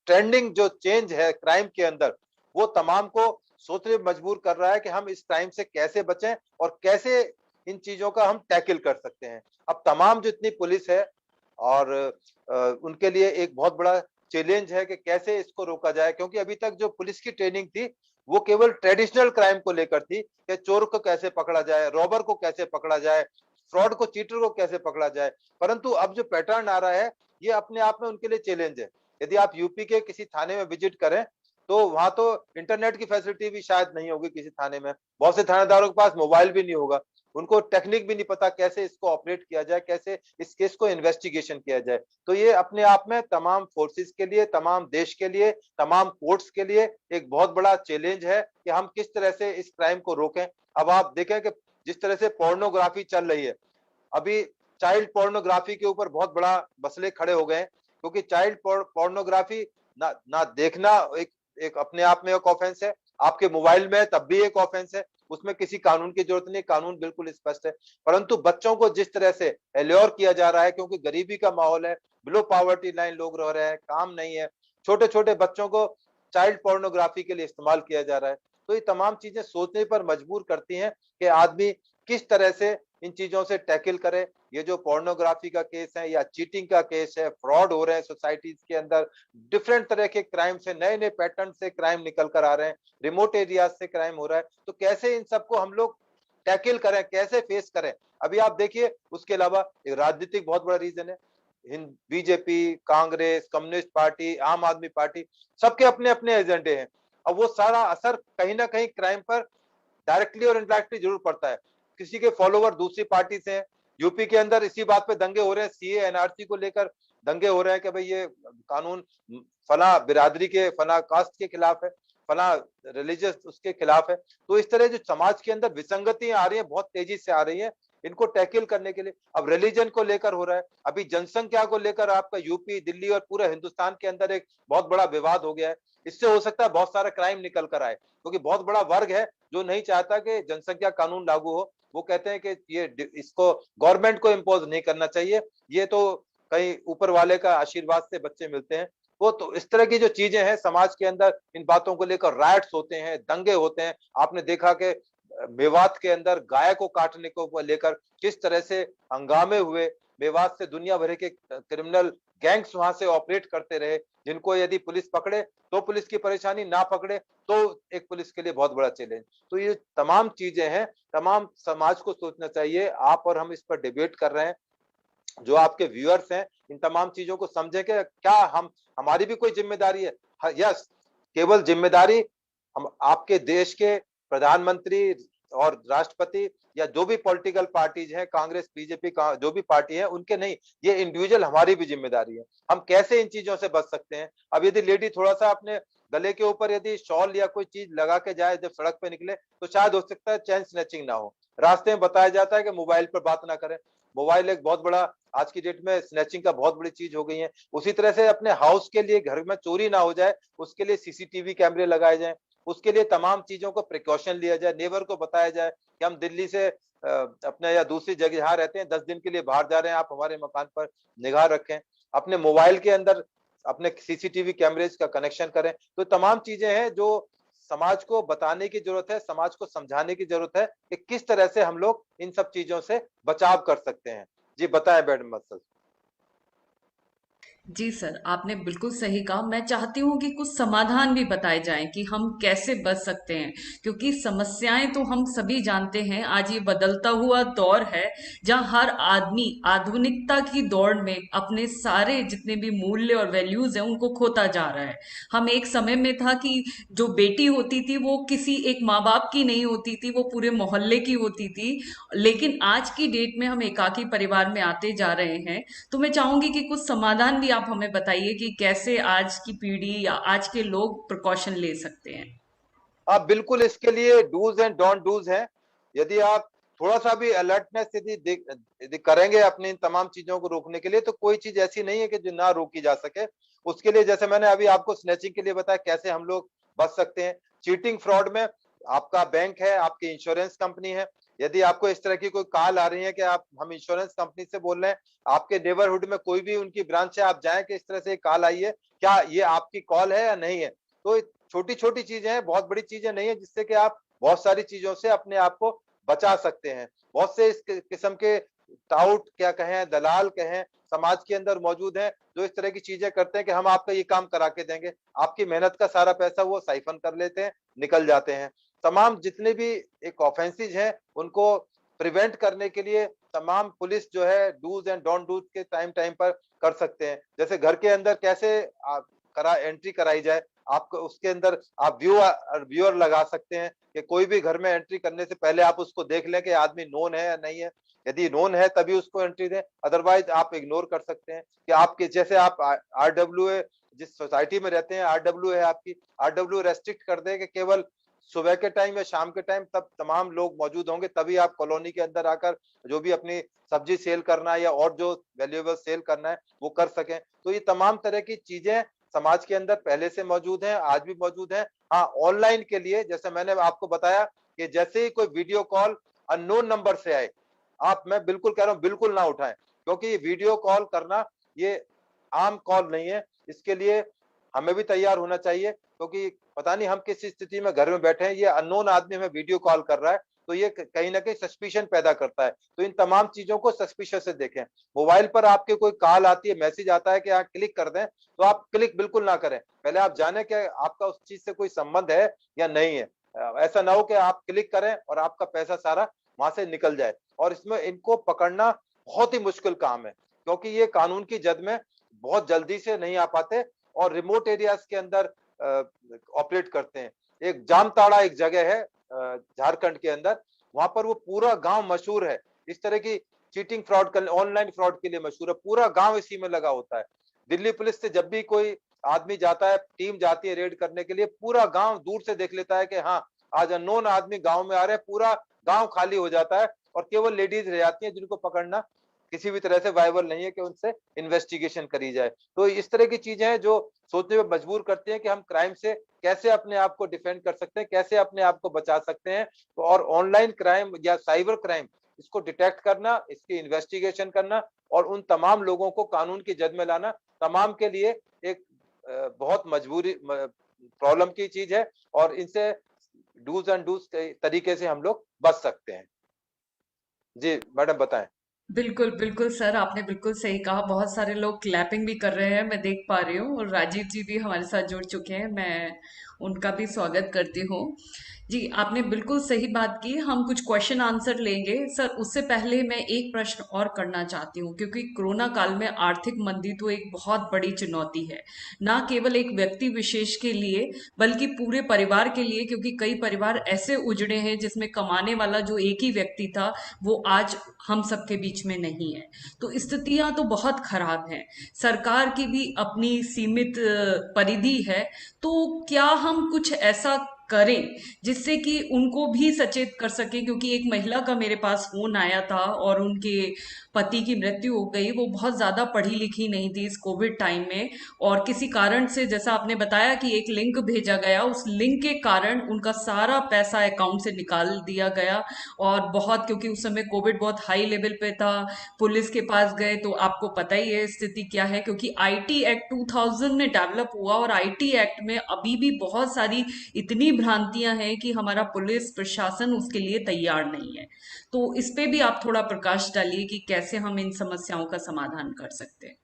ट्रेंडिंग जो चेंज है क्राइम के अंदर, वो तमाम को सोचने मजबूर कर रहा है कि हम इस क्राइम से कैसे बचें और कैसे इन चीजों का हम टैकल कर सकते हैं। अब तमाम जितनी पुलिस है और उनके लिए एक बहुत बड़ा चैलेंज है कि कैसे इसको रोका जाए, क्योंकि अभी तक जो पुलिस की ट्रेनिंग थी वो केवल ट्रेडिशनल क्राइम को लेकर थी कि चोर को कैसे पकड़ा जाए, रॉबर को कैसे पकड़ा जाए, फ्रॉड को, चीटर को कैसे पकड़ा जाए। परंतु अब जो पैटर्न आ रहा है ये अपने आप में उनके लिए चैलेंज है। यदि आप यूपी के किसी थाने में विजिट करें तो वहां तो इंटरनेट की फैसिलिटी भी शायद नहीं होगी किसी थाने में, बहुत से थानेदारों के पास मोबाइल भी नहीं होगा, उनको टेक्निक भी नहीं पता कैसे इसको ऑपरेट किया जाए, कैसे इस केस को इन्वेस्टिगेशन किया जाए। तो ये अपने आप में तमाम फोर्सेस के लिए, तमाम देश के लिए, तमाम कोर्ट्स के लिए एक बहुत बड़ा चैलेंज है कि हम किस तरह से इस क्राइम को रोकें। अब आप देखें कि जिस तरह से पोर्नोग्राफी चल रही है, अभी चाइल्ड पोर्नोग्राफी के ऊपर बहुत बड़ा मसले खड़े हो गए, क्योंकि चाइल्ड पोर्नोग्राफी ना देखना एक अपने आप में एक ऑफेंस है, आपके मोबाइल में तब भी एक ऑफेंस है, उसमें किसी कानून की जरूरत नहीं, कानून बिल्कुल स्पष्ट है। परंतु बच्चों को जिस तरह से एल्योर किया जा रहा है, क्योंकि गरीबी का माहौल है, बिलो पॉवर्टी लाइन लोग रह रहे हैं, काम नहीं है, छोटे छोटे बच्चों को चाइल्ड पोर्नोग्राफी के लिए इस्तेमाल किया जा रहा है। तो ये तमाम चीजें सोचने पर मजबूर करती हैं कि आदमी किस तरह से इन चीजों से टैकल करे। ये जो पोर्नोग्राफी का केस है या चीटिंग का केस है, फ्रॉड हो रहे हैं सोसाइटीज के अंदर, डिफरेंट तरह के क्राइम से, नए नए पैटर्न से क्राइम निकल कर आ रहे हैं, रिमोट एरियाज से क्राइम हो रहा है। तो कैसे इन सबको हम लोग टैकल करें, कैसे फेस करें। अभी आप देखिए, उसके अलावा एक राजनीतिक बहुत बड़ा रीजन है, बीजेपी, कांग्रेस, कम्युनिस्ट पार्टी, आम आदमी पार्टी, सबके अपने अपने एजेंडे हैं। अब वो सारा असर कहीं ना कहीं क्राइम पर डायरेक्टली और इनडायरेक्टली जरूर पड़ता है। किसी के फॉलोवर दूसरी पार्टी से हैं, यूपी के अंदर इसी बात पे दंगे हो रहे हैं, सीए एनआरसी को लेकर दंगे हो रहे हैं कि भाई ये कानून फला बिरादरी के, फला कास्ट के खिलाफ है, फला रिलीजियस उसके खिलाफ है। तो इस तरह जो समाज के अंदर विसंगतियां आ रही है, बहुत तेजी से आ रही है, इनको टैकल करने के लिए अब रिलीजन को लेकर हो रहा है। अभी जनसंख्या को लेकर आपका यूपी, दिल्ली और पूरे हिंदुस्तान के अंदर एक बहुत बड़ा विवाद हो गया है। इससे हो सकता है बहुत सारा क्राइम निकल कर आए, क्योंकि बहुत बड़ा वर्ग है जो नहीं चाहता कि जनसंख्या कानून लागू हो। वो कहते हैं कि ये इसको गवर्नमेंट को इम्पोज नहीं करना चाहिए, ये तो कहीं ऊपर वाले का आशीर्वाद से बच्चे मिलते हैं। वो तो इस तरह की जो चीजें हैं समाज के अंदर, इन बातों को लेकर राइट्स होते हैं, दंगे होते हैं। आपने देखा कि मेवात के अंदर गाय को काटने को लेकर किस तरह से हंगामे हुए, मेवात से दुनिया भर के क्रिमिनल गैंग्स वहां से ऑपरेट करते रहे, जिनको यदि पुलिस पकड़े तो पुलिस की परेशानी, ना पकड़े तो एक पुलिस के लिए बहुत बड़ा चैलेंज। तो ये तमाम चीजें हैं, तमाम समाज को सोचना चाहिए। आप और हम इस पर डिबेट कर रहे हैं, जो आपके व्यूअर्स हैं इन तमाम चीजों को समझे कि क्या हमारी भी कोई जिम्मेदारी है। यस, केवल जिम्मेदारी हम आपके देश के प्रधानमंत्री और राष्ट्रपति या जो भी पॉलिटिकल पार्टीज हैं, कांग्रेस, बीजेपी का जो भी पार्टी है, उनके नहीं, ये इंडिविजुअल हमारी भी जिम्मेदारी है। हम कैसे इन चीजों से बच सकते हैं। अब यदि लेडी थोड़ा सा अपने गले के ऊपर यदि शॉल या कोई चीज लगा के जाए जब सड़क पे निकले, तो शायद हो सकता है चेन स्नैचिंग ना हो। रास्ते में बताया जाता है कि मोबाइल पर बात ना करें। मोबाइल एक बहुत बड़ा आज की डेट में स्नैचिंग का बहुत बड़ी चीज हो गई है। उसी तरह से अपने हाउस के लिए, घर में चोरी ना हो जाए उसके लिए सीसीटीवी कैमरे लगाए जाएं, उसके लिए तमाम चीजों को प्रिकॉशन लिया जाए। नेबर को बताया जाए कि हम दिल्ली से अपने या दूसरी जगह जहाँ रहते हैं 10 दिन के लिए बाहर जा रहे हैं, आप हमारे मकान पर निगाह रखें। अपने मोबाइल के अंदर अपने सीसीटीवी कैमरेज का कनेक्शन करें। तो तमाम चीजें हैं जो समाज को बताने की जरूरत है, समाज को समझाने की जरूरत है कि किस तरह से हम लोग इन सब चीजों से बचाव कर सकते हैं। जी बताएं मैडम मसल। जी सर, आपने बिल्कुल सही कहा। मैं चाहती हूँ कि कुछ समाधान भी बताए जाएं कि हम कैसे बच सकते हैं, क्योंकि समस्याएं तो हम सभी जानते हैं। आज ये बदलता हुआ दौर है जहाँ हर आदमी आधुनिकता की दौड़ में अपने सारे जितने भी मूल्य और वैल्यूज हैं उनको खोता जा रहा है। हम एक समय में था कि जो बेटी होती थी वो किसी एक माँ बाप की नहीं होती थी, वो पूरे मोहल्ले की होती थी। लेकिन आज की डेट में हम एकाकी परिवार में आते जा रहे हैं। तो मैं चाहूंगी कि कुछ समाधान भी आप हमें बताइए कि कैसे आज की पीढ़ी या आज के लोग प्रिकॉशन ले सकते हैं। आप बिल्कुल इसके लिए डूज एंड डोंट डूज हैं। यदि आप थोड़ा सा भी अलर्टनेस यदि करेंगे अपनी इन तमाम चीजों को रोकने के लिए, तो कोई चीज ऐसी नहीं है कि जो ना रोकी जा सके। उसके लिए जैसे मैंने अभी आपको स्नैचिंग के लिए बताया कैसे हम लोग बच सकते हैं। चीटिंग फ्रॉड में आपका बैंक है, आपकी इंश्योरेंस कंपनी है, यदि आपको इस तरह की कोई कॉल आ रही है कि हम इंश्योरेंस कंपनी से बोल रहे हैं, आपके नेबरहुड में कोई भी उनकी ब्रांच है, आप जाएं कि इस तरह से कॉल आई है, क्या ये आपकी कॉल है या नहीं है। तो छोटी छोटी चीजें हैं, बहुत बड़ी चीजें नहीं है, जिससे कि आप बहुत सारी चीजों से अपने आप को बचा सकते हैं। बहुत से इस किस्म के टाउट क्या कहें, दलाल कहें, समाज के अंदर मौजूद हैं जो इस तरह की चीजें करते हैं कि हम आपका ये काम करा के देंगे, आपकी मेहनत का सारा पैसा वो साइफन कर लेते हैं, निकल जाते हैं। तमाम जितने भी एक ऑफेंसेज हैं उनको प्रिवेंट करने के लिए तमाम पुलिस जो है डूज एंड डोंट डूज के टाइम टाइम पर कर सकते हैं। जैसे घर के अंदर कैसे एंट्री कराई जाए, आपको उसके अंदर आप व्यूअर लगा सकते हैं कि कोई भी घर में एंट्री करने से पहले आप उसको देख लें कि आदमी नोन है या नहीं है। यदि नोन है तभी उसको एंट्री दें, अदरवाइज आप इग्नोर कर सकते हैं। कि आपके जैसे आप RWA जिस सोसाइटी में रहते हैं, RWA है आपकी, RWA रेस्ट्रिक्ट कर दे कि केवल सुबह के टाइम या शाम के टाइम तब तमाम लोग मौजूद होंगे, तभी आप कॉलोनी के अंदर आकर जो भी अपनी सब्जी सेल करना है या और जो वैल्यूएबल सेल करना है वो कर सकें। तो ये तमाम तरह की चीजें समाज के अंदर पहले से मौजूद हैं, आज भी मौजूद हैं। हाँ, ऑनलाइन के लिए जैसे मैंने आपको बताया कि जैसे ही कोई वीडियो कॉल अननोन नंबर से आए, मैं बिल्कुल कह रहा हूँ बिल्कुल ना उठाएं, क्योंकि ये वीडियो कॉल करना ये आम कॉल नहीं है। इसके लिए हमें भी तैयार होना चाहिए, क्योंकि पता नहीं हम किस स्थिति में घर में बैठे हैं, ये अननोन आदमी हमें वीडियो कॉल कर रहा है, तो ये कहीं ना कहीं सस्पिशन पैदा करता है। तो इन तमाम चीजों को सस्पिशियस से देखें। मोबाइल पर आपके कोई कॉल आती है, मैसेज आता है कि आप क्लिक कर दें, तो आप क्लिक बिल्कुल ना करें। पहले आप जाने कि आपका उस चीज से कोई संबंध है या नहीं है। ऐसा ना हो कि आप क्लिक करें और आपका पैसा सारा वहां से निकल जाए। और इसमें इनको पकड़ना बहुत ही मुश्किल काम है, क्योंकि ये कानून की जद में बहुत जल्दी से नहीं आ पाते और रिमोट एरियाज के अंदर ऑपरेट करते हैं। एक जामताड़ा एक जगह है झारखंड के अंदर, वहां पर वो पूरा गांव मशहूर है इस तरह की चीटिंग फ्रॉड, ऑनलाइन फ्रॉड के लिए मशहूर है। पूरा गांव इसी में लगा होता है। दिल्ली पुलिस से जब भी कोई आदमी जाता है, टीम जाती है रेड करने के लिए, पूरा गांव दूर से देख लेता है कि हाँ आज अननोन आदमी गांव में आ रहे हैं। पूरा गांव खाली हो जाता है और केवल लेडीज रह जाती हैं जिनको पकड़ना किसी भी तरह से वायबल नहीं है कि उनसे इन्वेस्टिगेशन करी जाए। तो इस तरह की चीजें हैं जो सोचने में मजबूर करती हैं कि हम क्राइम से कैसे अपने आप को डिफेंड कर सकते हैं, कैसे अपने आप को बचा सकते हैं। तो और ऑनलाइन क्राइम या साइबर क्राइम, इसको डिटेक्ट करना, इसकी इन्वेस्टिगेशन करना और उन तमाम लोगों को कानून की जद में लाना तमाम के लिए एक बहुत मजबूरी प्रॉब्लम की चीज है। और इनसे डूज एंड डूज तरीके से हम लोग बच सकते हैं। जी मैडम बताएं। बिल्कुल बिल्कुल सर, आपने बिल्कुल सही कहा। बहुत सारे लोग क्लैपिंग भी कर रहे हैं, मैं देख पा रही हूँ। और राजीव जी भी हमारे साथ जुड़ चुके हैं, मैं उनका भी स्वागत करती हूँ। जी, आपने बिल्कुल सही बात की। हम कुछ क्वेश्चन आंसर लेंगे सर। उससे पहले मैं एक प्रश्न और करना चाहती हूँ, क्योंकि कोरोना काल में आर्थिक मंदी तो एक बहुत बड़ी चुनौती है, ना केवल एक व्यक्ति विशेष के लिए बल्कि पूरे परिवार के लिए। क्योंकि कई परिवार ऐसे उजड़े हैं जिसमें कमाने वाला जो एक ही व्यक्ति था वो आज हम सबके बीच में नहीं है। तो स्थितियां तो बहुत खराब हैं। सरकार की भी अपनी सीमित परिधि है। तो क्या हम कुछ ऐसा करें जिससे कि उनको भी सचेत कर सके? क्योंकि एक महिला का मेरे पास फोन आया था और उनके पति की मृत्यु हो गई। वो बहुत ज्यादा पढ़ी लिखी नहीं थी इस कोविड टाइम में, और किसी कारण से, जैसा आपने बताया कि एक लिंक भेजा गया, उस लिंक के कारण उनका सारा पैसा अकाउंट से निकाल दिया गया। और बहुत, क्योंकि उस समय कोविड बहुत हाई लेवल पे था, पुलिस के पास गए तो आपको पता ही है स्थिति क्या है। क्योंकि आईटी एक्ट 2000 में डेवलप हुआ, और आईटी एक्ट में अभी भी बहुत सारी इतनी भ्रांतियां हैं कि हमारा पुलिस प्रशासन उसके लिए तैयार नहीं है। तो इस पे भी आप थोड़ा प्रकाश डालिए कि कैसे हम इन समस्याओं का समाधान कर सकते हैं।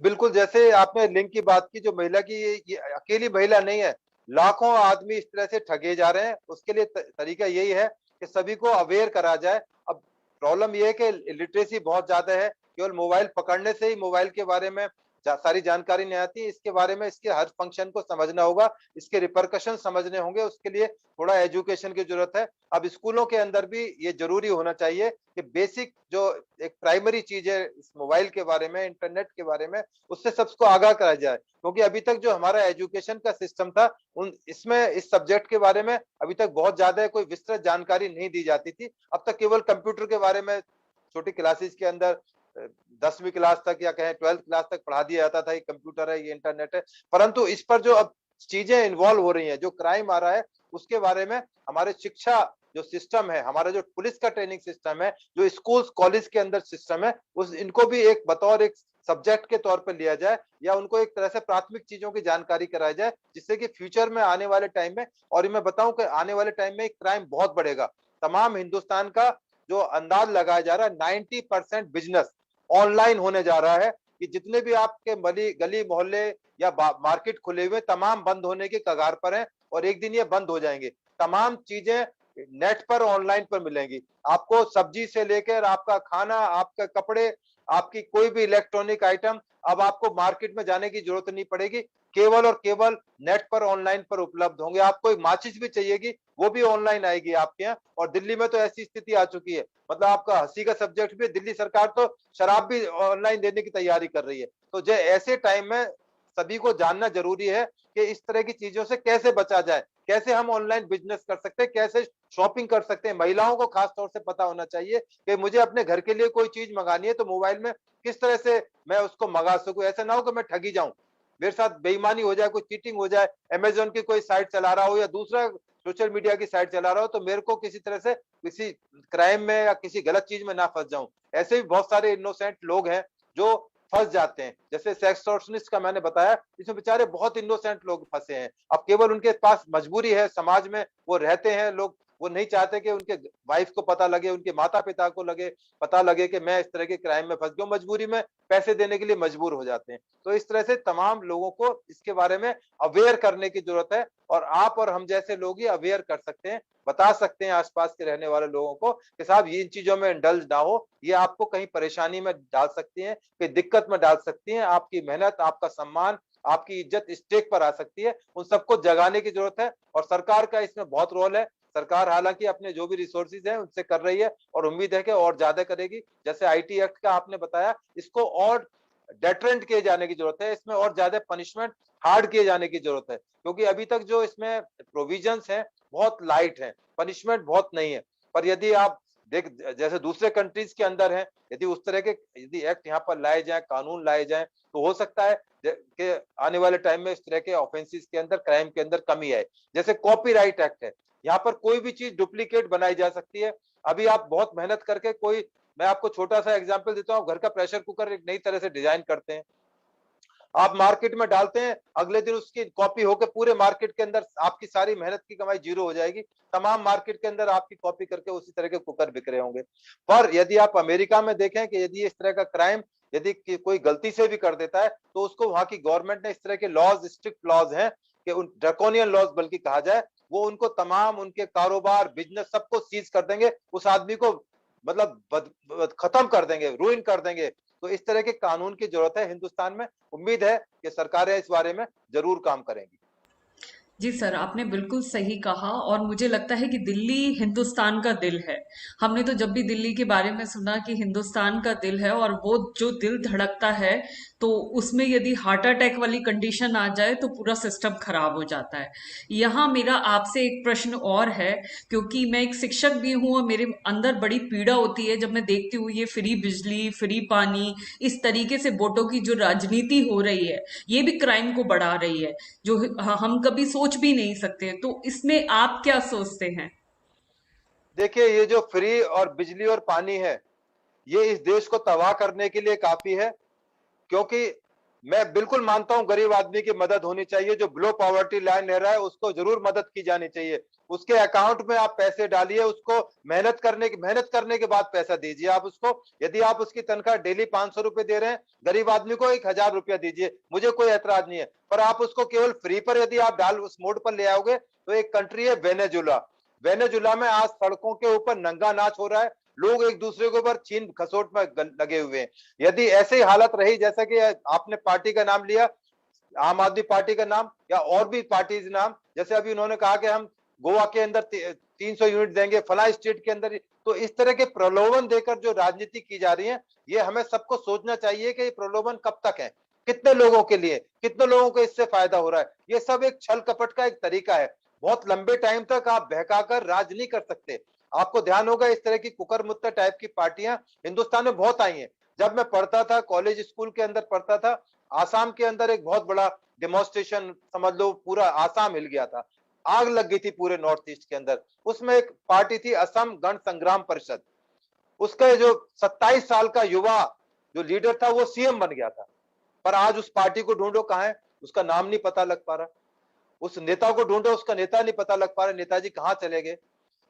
बिल्कुल, जैसे आपने लिंक की बात की, जो महिला की, ये अकेली महिला नहीं है, लाखों आदमी इस तरह से ठगे जा रहे हैं। उसके लिए तरीका यही है कि सभी को अवेयर करा जाए। अब प्रॉब्लम ये है कि लिटरेसी बहुत ज्यादा है, केवल मोबाइल पकड़ने से ही मोबाइल के बारे में सारी जानकारी नहीं आती। इसके बारे में, इसके हर फंक्शन को समझना होगा, इसके रिपरकशन समझने होंगे। उसके लिए थोड़ा एजुकेशन की जरूरत है। अब स्कूलों के अंदर भी ये जरूरी होना चाहिए कि बेसिक जो एक प्राइमरी चीज है इस मोबाइल के बारे में, इंटरनेट के बारे में, उससे सबको आगाह कराया जाए। क्योंकि अभी तक जो हमारा एजुकेशन का सिस्टम था, उन इसमें इस सब्जेक्ट के बारे में अभी तक बहुत ज्यादा कोई विस्तृत जानकारी नहीं दी जाती थी। अब तक केवल कंप्यूटर के बारे में छोटी क्लासेस के अंदर 10वीं क्लास तक या कहें 12th क्लास तक पढ़ा दिया जाता था, ये कंप्यूटर है, ये इंटरनेट है। परंतु इस पर जो अब चीजें इन्वॉल्व हो रही हैं, जो क्राइम आ रहा है, उसके बारे में हमारे शिक्षा जो सिस्टम है, हमारा जो पुलिस का ट्रेनिंग सिस्टम है, जो स्कूल कॉलेज के अंदर सिस्टम है, उस इनको भी एक बतौर एक सब्जेक्ट के तौर पर लिया जाए, या उनको एक तरह से प्राथमिक चीजों की जानकारी कराई जाए, जिससे कि फ्यूचर में आने वाले टाइम में, और मैं बताऊं कि आने वाले टाइम में क्राइम बहुत बढ़ेगा। तमाम हिंदुस्तान का जो अंदाज लगाया जा रहा है, 90% बिजनेस ऑनलाइन होने जा रहा है। कि जितने भी आपके गली मोहल्ले या मार्केट खुले हुए, तमाम बंद होने के कगार पर हैं, और एक दिन ये बंद हो जाएंगे। तमाम चीजें नेट पर, ऑनलाइन पर मिलेंगी। आपको सब्जी से लेकर आपका खाना, आपके कपड़े, आपकी कोई भी इलेक्ट्रॉनिक आइटम, अब आपको मार्केट में जाने की जरूरत नहीं पड़ेगी। केवल और केवल नेट पर, ऑनलाइन पर उपलब्ध होंगे। आपको एक माचिस भी चाहिएगी, वो भी ऑनलाइन आएगी आपके यहाँ। और दिल्ली में तो ऐसी स्थिति आ चुकी है, मतलब आपका हंसी का सब्जेक्ट भी, दिल्ली सरकार तो शराब भी ऑनलाइन देने की तैयारी कर रही है। तो जो ऐसे टाइम में सभी को जानना जरूरी है कि इस तरह की चीजों से कैसे बचा जाए, कैसे हम ऑनलाइन बिजनेस कर सकते हैं, कैसे शॉपिंग कर सकते हैं। महिलाओं को खास तौर से पता होना चाहिए कि मुझे अपने घर के लिए कोई चीज मंगानी है तो मोबाइल में किस तरह से मैं उसको मंगा सकूं। ऐसा ना हो कि मैं ठगी जाऊं, मेरे साथ बेईमानी हो जाए, कोई चीटिंग हो जाए, अमेजोन की कोई साइट चला रहा हो या दूसरा सोशल मीडिया की साइट चला रहा हो, तो मेरे को किसी तरह से किसी क्राइम में या किसी गलत चीज में ना फंस जाऊं। ऐसे भी बहुत सारे इनोसेंट लोग हैं जो फंस जाते हैं। जैसे सेक्सटॉर्शनिस्ट का मैंने बताया, इसमें बेचारे बहुत इनोसेंट लोग फंसे हैं। अब केवल उनके पास मजबूरी है, समाज में वो रहते हैं लोग, वो नहीं चाहते कि उनके वाइफ को पता लगे, उनके माता पिता को पता लगे कि मैं इस तरह के क्राइम में फंस गया, मजबूरी में पैसे देने के लिए मजबूर हो जाते हैं। तो इस तरह से तमाम लोगों को इसके बारे में अवेयर करने की जरूरत है, और आप और हम जैसे लोग ही अवेयर कर सकते हैं, बता सकते हैं आसपास के रहने वाले लोगों को कि साहब ये इन चीजों में इंडल्ज ना हो, ये आपको कहीं परेशानी में डाल सकती है, कि दिक्कत में डाल सकती है, आपकी मेहनत, आपका सम्मान, आपकी इज्जत स्टेक पर आ सकती है। उन सबको जगाने की जरूरत है, और सरकार का इसमें बहुत रोल है। सरकार हालांकि अपने जो भी रिसोर्सेज हैं उनसे कर रही है, और उम्मीद है कि और ज्यादा करेगी। जैसे आईटी एक्ट का आपने बताया, इसको और डेटरेंट किए जाने की जरूरत है, इसमें और ज्यादा पनिशमेंट हार्ड किए जाने की जरूरत है। क्योंकि अभी तक जो इसमें प्रोविजंस हैं बहुत लाइट हैं, पनिशमेंट बहुत नहीं है। पर यदि आप देख, जैसे दूसरे कंट्रीज के अंदर है, यदि उस तरह के यदि एक्ट यहाँ पर लाए जाए, कानून लाए जाए, तो हो सकता है कि आने वाले टाइम में इस तरह के ऑफेंसेस के अंदर, क्राइम के अंदर कमी आए। जैसे कॉपीराइट एक्ट है, यहाँ पर कोई भी चीज डुप्लीकेट बनाई जा सकती है। अभी आप बहुत मेहनत करके कोई, मैं आपको छोटा सा एग्जांपल देता हूँ, घर का प्रेशर कुकर एक नई तरह से डिजाइन करते हैं, आप मार्केट में डालते हैं, अगले दिन उसकी कॉपी होकर पूरे मार्केट के अंदर आपकी सारी मेहनत की कमाई जीरो हो जाएगी। तमाम मार्केट के अंदर आपकी कॉपी करके उसी तरह के कुकर बिक रहे होंगे। पर यदि आप अमेरिका में देखें कि यदि इस तरह का क्राइम यदि कोई गलती से भी कर देता है तो उसको वहां की गवर्नमेंट ने इस तरह के लॉज, स्ट्रिक्ट लॉज हैं कि उन ड्रैकोनियन लॉज बल्कि कहा जाए, वो उनको तमाम उनके कारोबार, बिजनेस सबको सीज कर देंगे, उस आदमी को मतलब खत्म कर देंगे, रूइन कर देंगे। तो इस तरह के कानून की जरूरत है हिंदुस्तान में। उम्मीद है कि सरकारें इस बारे में जरूर काम करेंगी। जी सर, आपने बिल्कुल सही कहा और मुझे लगता है कि दिल्ली हिंदुस्तान का दिल है। हमने तो जब भी दिल्ली के बारे में सुना कि हिंदुस्तान का दिल है और वो जो दिल धड़कता है तो उसमें यदि हार्ट अटैक वाली कंडीशन आ जाए तो पूरा सिस्टम खराब हो जाता है। यहाँ मेरा आपसे एक प्रश्न और है, क्योंकि मैं एक शिक्षक भी हूँ और मेरे अंदर बड़ी पीड़ा होती है जब मैं देखती हूँ ये फ्री बिजली, फ्री पानी, इस तरीके से वोटों की जो राजनीति हो रही है ये भी क्राइम को बढ़ा रही है, जो हम कभी सोच भी नहीं सकते। तो इसमें आप क्या सोचते हैं? देखिए, ये जो फ्री और बिजली और पानी है, ये इस देश को तबाह करने के लिए काफी है। क्योंकि मैं बिल्कुल मानता हूं गरीब आदमी की मदद होनी चाहिए, जो बिलो पॉवर्टी लाइन ले रहा है उसको जरूर मदद की जानी चाहिए। उसके अकाउंट में आप पैसे डालिए, उसको मेहनत करने के बाद पैसा दीजिए आप उसको। यदि आप उसकी तनख्वाह डेली 500 रुपए दे रहे हैं, गरीब आदमी को 1000 रुपया दीजिए, मुझे कोई ऐतराज नहीं है। पर आप उसको केवल फ्री पर यदि आप डाल उस मोड पर ले आओगे तो एक कंट्री है वेनेजुला। वेनेजुला में आज सड़कों के ऊपर नंगा नाच हो रहा है, लोग एक दूसरे के ऊपर छीन खसोट में लगे हुए हैं। यदि ऐसे ही हालत रही, जैसा कि आपने पार्टी का नाम लिया, आम आदमी पार्टी का नाम या और भी पार्टी नाम, जैसे अभी उन्होंने कहा कि हम गोवा के अंदर 300 यूनिट देंगे, फला स्टेट के अंदर, तो इस तरह के प्रलोभन देकर जो राजनीति की जा रही है, ये हमें सबको सोचना चाहिए कि ये प्रलोभन कब तक है, कितने लोगों के लिए, कितने लोगों को इससे फायदा हो रहा है। ये सब एक छल कपट का एक तरीका है। बहुत लंबे टाइम तक आप बहकाकर राज नहीं कर सकते। आपको ध्यान होगा इस तरह की कुकरमुत्तर टाइप की पार्टियां हिंदुस्तान में बहुत आई हैं। जब मैं पढ़ता था, कॉलेज स्कूल के अंदर पढ़ता था, आसाम के अंदर एक बहुत बड़ा डेमोन्स्ट्रेशन, समझ लो पूरा आसाम हिल गया था, आग लग गई थी पूरे नॉर्थ ईस्ट के अंदर। उसमें एक पार्टी थी असम गण संग्राम परिषद, उसका जो 27 साल का युवा जो लीडर था वो सीएम बन गया था। पर आज उस पार्टी को ढूंढो, कहां है, उसका नाम नहीं पता लग पा रहा। उस नेता को ढूंढो, उसका नेता नहीं पता लग पा रहा, नेताजी कहां चले गए।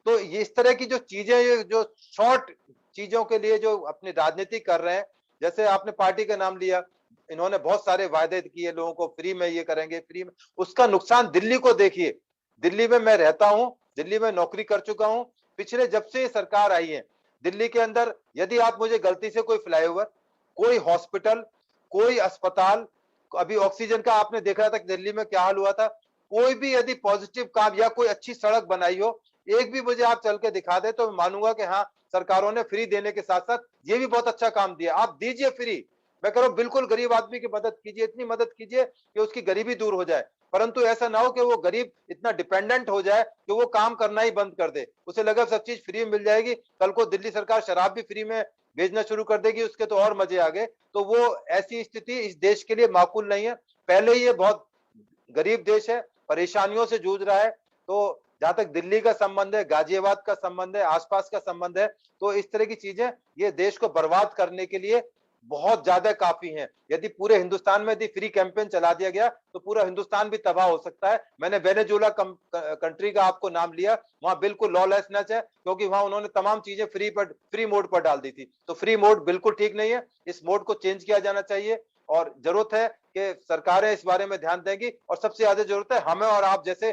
तो ये इस तरह की जो चीजें, जो शॉर्ट चीजों के लिए जो अपनी राजनीति कर रहे हैं, जैसे आपने पार्टी का नाम लिया, इन्होंने बहुत सारे वायदे किए लोगों को, फ्री में ये करेंगे, फ्री में, उसका नुकसान दिल्ली को देखिए। दिल्ली में मैं रहता हूं, दिल्ली में नौकरी कर चुका हूं। पिछले जब से ये सरकार आई है, दिल्ली के अंदर यदि आप मुझे गलती से कोई फ्लाईओवर, कोई हॉस्पिटल, कोई अस्पताल, अभी ऑक्सीजन का आपने देखा था कि दिल्ली में क्या हाल हुआ था, कोई भी यदि पॉजिटिव काम या कोई अच्छी सड़क बनाई हो, एक भी मुझे आप चल के दिखा दे तो मैं मानूंगा कि हाँ, सरकारों ने फ्री देने के साथ साथ ये भी बहुत अच्छा काम दिया। आप दीजिए फ्री, मैं कह रहा हूं बिल्कुल गरीब आदमी की मदद कीजिए, इतनी मदद कीजिए कि उसकी गरीबी दूर हो जाए। परंतु ऐसा ना हो कि वो गरीब इतना डिपेंडेंट हो जाए कि वो काम करना ही बंद कर दे, उसे लगा सब चीज फ्री में मिल जाएगी, कल को दिल्ली सरकार शराब भी फ्री में भेजना शुरू कर देगी, उसके तो और मजे आ गए। तो वो ऐसी स्थिति इस देश के लिए माकूल नहीं है। पहले ही ये बहुत गरीब देश है, परेशानियों से जूझ रहा है। तो जहां तक दिल्ली का संबंध है, गाजियाबाद का संबंध है, आसपास का संबंध है, तो इस तरह की चीजें ये देश को बर्बाद करने के लिए बहुत ज्यादा काफी हैं। यदि पूरे हिंदुस्तान में यदि फ्री कैंपेन चला दिया गया तो पूरा हिंदुस्तान भी तबाह हो सकता है। मैंने वेनेजुला कंट्री का आपको नाम लिया, वहां बिल्कुल लॉलेसनेस है, क्योंकि वहां उन्होंने तमाम चीजें फ्री मोड पर डाल दी थी। तो फ्री मोड बिल्कुल ठीक नहीं है, इस मोड को चेंज किया जाना चाहिए और जरूरत है कि सरकारें इस बारे में ध्यान देंगी। और सबसे ज्यादा जरूरत है हमें और आप जैसे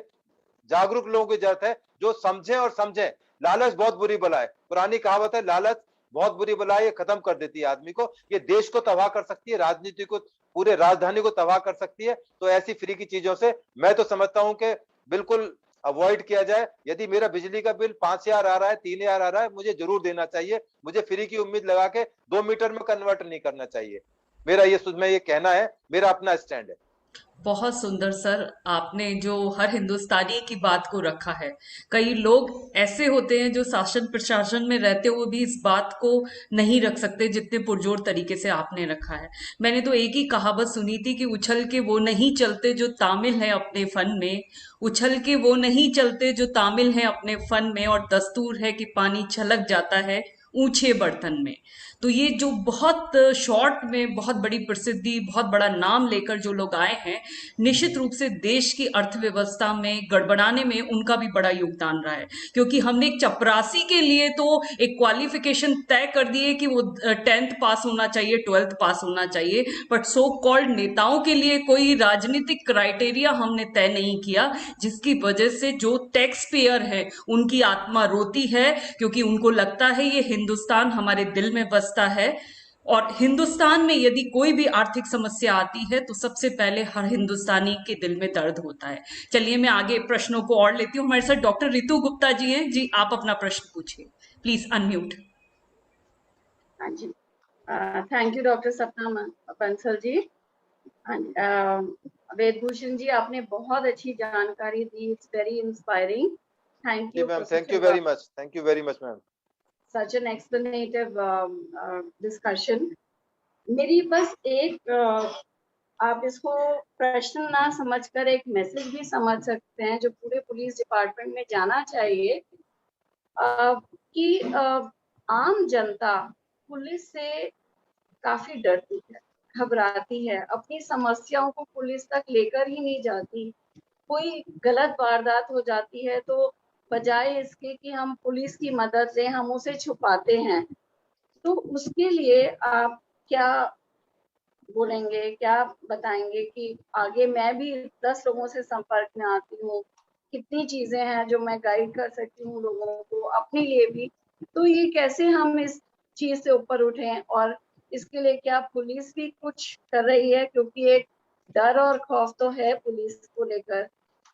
जागरूक लोगों की जरूरत है, जो समझें और समझें। लालच बहुत बुरी बला है, पुरानी कहावत है, लालच बहुत बुरी बला है, ये खत्म कर देती है आदमी को, ये देश को तबाह कर सकती है, राजनीति को, पूरे राजधानी को तबाह कर सकती है। तो ऐसी फ्री की चीजों से मैं तो समझता हूं कि बिल्कुल अवॉइड किया जाए। यदि मेरा बिजली का बिल 5000 आ रहा है, 3000 आ रहा है, मुझे जरूर देना चाहिए। मुझे फ्री की उम्मीद लगा के 2 मीटर में कन्वर्ट नहीं करना चाहिए। मेरा ये कहना है, मेरा अपना स्टैंड है। बहुत सुंदर सर, आपने जो हर हिंदुस्तानी की बात को रखा है। कई लोग ऐसे होते हैं जो शासन प्रशासन में रहते हुए भी इस बात को नहीं रख सकते जितने पुरजोर तरीके से आपने रखा है। मैंने तो एक ही कहावत सुनी थी कि उछल के वो नहीं चलते जो तामिल है अपने फन में, उछल के वो नहीं चलते जो तामिल है अपने फन में, और दस्तूर है कि पानी छलक जाता है ऊंचे बर्तन में। तो ये जो बहुत शॉर्ट में बहुत बड़ी प्रसिद्धि, बहुत बड़ा नाम लेकर जो लोग आए हैं, निश्चित रूप से देश की अर्थव्यवस्था में गड़बड़ाने में उनका भी बड़ा योगदान रहा है। क्योंकि हमने एक चपरासी के लिए तो एक क्वालिफिकेशन तय कर दी है कि वो 10th पास होना चाहिए, 12th पास होना चाहिए, बट सो कॉल्ड नेताओं के लिए कोई राजनीतिक क्राइटेरिया हमने तय नहीं किया, जिसकी वजह से जो टैक्स पेयर है उनकी आत्मा रोती है, क्योंकि उनको लगता है ये हिंदुस्तान हमारे दिल में बसता है। और हिंदुस्तान में यदि कोई भी आर्थिक समस्या आती है तो सबसे पहले हर हिंदुस्तानी के दिल में दर्द होता है। चलिए मैं आगे प्रश्नों को और लेती हूँ। हमारे साथ डॉक्टर रितु गुप्ता जी हैं। जी, आप अपना प्रश्न पूछिए, प्लीज अनम्यूट। हाँ जी, थैंक यू डॉक्टर सपना बंसल जी। हाँ जी, वेदभूषण जी, आपने बहुत अच्छी जानकारी दी, it's very inspiring. Thank you ma'am, thank you very much, thank you very much ma'am. Such an explanative discussion. मेरी बस एक आप इसको प्रश्न ना समझकर एक मैसेज भी समझ सकते हैं जो पूरे पुलिस डिपार्टमेंट में जाना चाहिए, कि आम जनता पुलिस से काफी डरती है, घबराती है, अपनी समस्याओं को पुलिस तक लेकर ही नहीं जाती। कोई गलत वारदात हो जाती है तो बजाय इसके कि हम पुलिस की मदद लें, हम उसे छुपाते हैं। तो उसके लिए आप क्या बोलेंगे, क्या बताएंगे कि आगे मैं भी 10 लोगों से संपर्क में आती हूँ, कितनी चीजें हैं जो मैं गाइड कर सकती हूँ लोगों को, अपने लिए भी। तो ये कैसे हम इस चीज से ऊपर उठें, और इसके लिए क्या पुलिस भी कुछ कर रही है? क्योंकि एक डर और खौफ तो है पुलिस को लेकर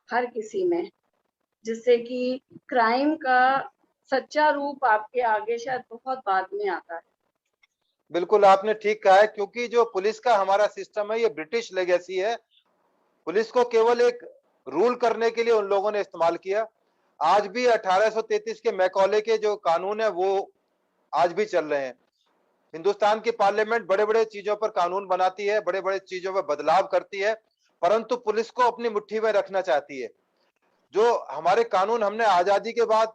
हर किसी में, जिससे कि क्राइम का सच्चा रूप आपके आगे शायद बहुत बाद में आता है। बिल्कुल आपने ठीक कहा है, क्योंकि जो पुलिस का हमारा सिस्टम है ये ब्रिटिश लेगेसी है। पुलिस को केवल एक रूल करने के लिए उन लोगों ने इस्तेमाल किया। आज भी 1833 के मैकॉले के जो कानून है वो आज भी चल रहे हैं। हिंदुस्तान की पार्लियामेंट बड़े बड़े चीजों पर कानून बनाती है, बड़े बड़े चीजों पर बदलाव करती है, परंतु पुलिस को अपनी मुट्ठी में रखना चाहती है। जो हमारे कानून हमने आजादी के बाद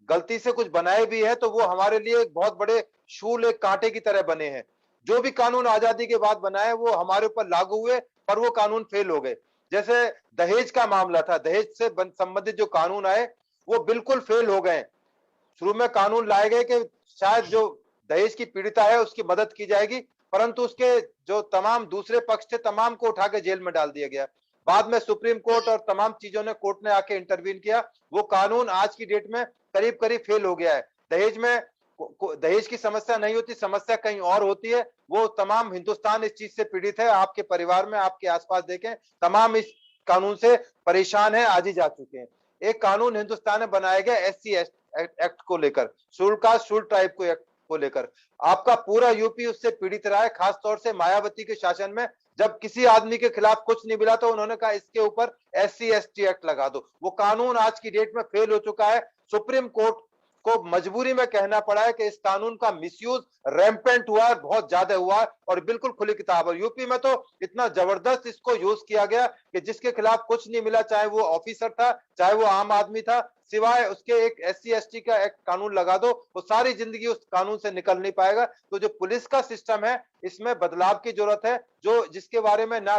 गलती से कुछ बनाए भी है तो वो हमारे लिए एक बहुत बड़े शूल, एक कांटे की तरह बने हैं। जो भी कानून आजादी के बाद बनाए वो हमारे ऊपर लागू हुए, पर वो कानून फेल हो गए। जैसे दहेज का मामला था, दहेज से संबंधित जो कानून आए वो बिल्कुल फेल हो गए। शुरू में कानून लाए गए कि शायद जो दहेज की पीड़िता है उसकी मदद की जाएगी, परंतु उसके जो तमाम दूसरे पक्ष थे तमाम को उठा के जेल में डाल दिया गया। बाद में सुप्रीम कोर्ट और तमाम चीजों ने, कोर्ट ने आके इंटरवीन किया। वो कानून आज की डेट में करीब करीब फेल हो गया है। दहेज में दहेज की समस्या नहीं होती, समस्या कहीं और होती है। वो तमाम हिंदुस्तान इस चीज से पीड़ित है। आपके परिवार में, आपके आसपास देखें, तमाम इस कानून से परेशान है, आज ही जा चुके हैं। एक कानून हिंदुस्तान में बनाया गया SC एक्ट को लेकर, शेड्यूल कास्ट शेड्यूल ट्राइब को लेकर। आपका पूरा यूपी उससे पीड़ित रहा है, खासतौर से मायावती के शासन में। जब किसी आदमी के खिलाफ कुछ नहीं मिला तो उन्होंने कहा इसके ऊपर SC ST एक्ट लगा दो। वो कानून आज की डेट में फेल हो चुका है। सुप्रीम कोर्ट को मजबूरी में कहना पड़ा है कि इस कानून का मिसयूज रैंपेंट हुआ है, बहुत ज्यादा हुआ है, और बिल्कुल खुली किताब है। यूपी में तो इतना जबरदस्त इसको यूज किया गया कि जिसके खिलाफ कुछ नहीं मिला, चाहे वो ऑफिसर था, चाहे वो आम आदमी था, सिवाय उसके एक SC ST का एक कानून लगा दो, वो सारी जिंदगी उस कानून से निकल नहीं पाएगा। तो जो पुलिस का सिस्टम है इसमें बदलाव की जरूरत है, जो जिसके बारे में ना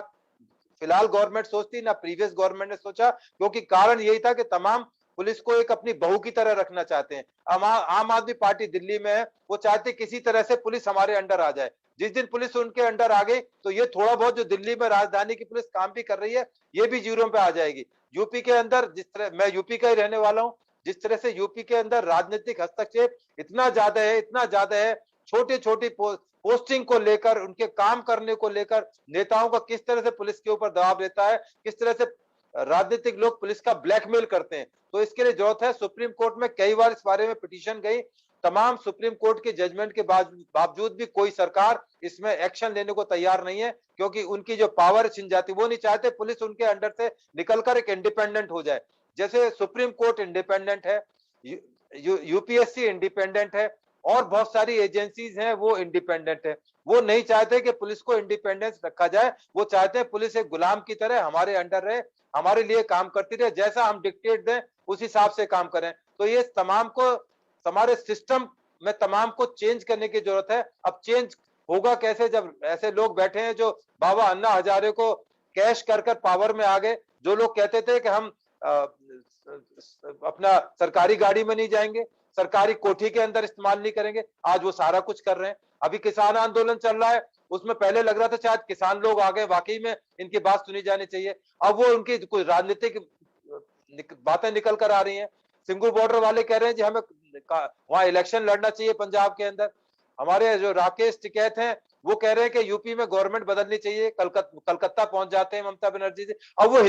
फिलहाल गवर्नमेंट सोचती, ना प्रीवियस गवर्नमेंट ने सोचा, क्योंकि कारण यही था कि तमाम पुलिस को एक अपनी बहू की तरह रखना चाहते हैं। आम आदमी पार्टी दिल्ली में है, वो चाहते किसी तरह से पुलिस हमारे अंडर आ जाए। जिस दिन पुलिस उनके अंडर आ गई तो ये थोड़ा बहुत जो दिल्ली में राजधानी की पुलिस काम भी कर रही है ये भी जीरो पे आ जाएगी। यूपी के अंदर जिस तरह, मैं यूपी का ही रहने वाला हूँ, जिस तरह से यूपी के अंदर राजनीतिक हस्तक्षेप इतना ज्यादा है, इतना ज्यादा है, छोटी छोटी पोस्टिंग को लेकर, उनके काम करने को लेकर नेताओं का किस तरह से पुलिस के ऊपर दबाव रहता है, किस तरह से राजनीतिक लोग पुलिस का ब्लैकमेल करते हैं। तो इसके लिए जरूरत है, सुप्रीम कोर्ट में कई बार इस बारे में पिटीशन गई, तमाम सुप्रीम कोर्ट के जजमेंट के बावजूद भी कोई सरकार इसमें एक्शन लेने को तैयार नहीं है, क्योंकि उनकी जो पावर छिन जाती, वो नहीं चाहते पुलिस उनके अंडर से निकलकर एक इंडिपेंडेंट हो जाए। जैसे सुप्रीम कोर्ट इंडिपेंडेंट है, UPSC इंडिपेंडेंट है, और बहुत सारी एजेंसीज हैं वो इंडिपेंडेंट है। वो नहीं चाहते कि पुलिस को इंडिपेंडेंस रखा जाए, वो चाहते हैं पुलिस एक गुलाम की तरह हमारे अंडर रहे, हमारे लिए काम करती रहे, जैसा हम डिक्टेट दें उस हिसाब से काम करें। तो ये तमाम को हमारे सिस्टम में तमाम को चेंज करने की जरूरत है। अब चेंज होगा कैसे जब ऐसे लोग बैठे हैं जो बाबा अन्ना हजारे को कैश कर कर पावर में आ गए, जो लोग कहते थे कि हम अपना सरकारी गाड़ी में नहीं जाएंगे, सरकारी कोठी के अंदर इस्तेमाल नहीं करेंगे, आज वो सारा कुछ कर रहे हैं। अभी किसान आंदोलन चल रहा है, उसमें पहले लग रहा था शायद किसान लोग आ गए, वाकई में इनकी बात सुनी जानी चाहिए, अब वो उनकी कोई राजनीतिक बातें निकल कर आ रही हैं। सिंगू बॉर्डर वाले कह रहे हैं जी हमें वहां इलेक्शन लड़ना चाहिए पंजाब के अंदर। हमारे जो राकेश टिकैत हैं वो कह रहे हैं कि यूपी में गवर्नमेंट बदलनी चाहिए, कलकत्ता पहुंच जाते हैं ममता बनर्जी जी। अब वो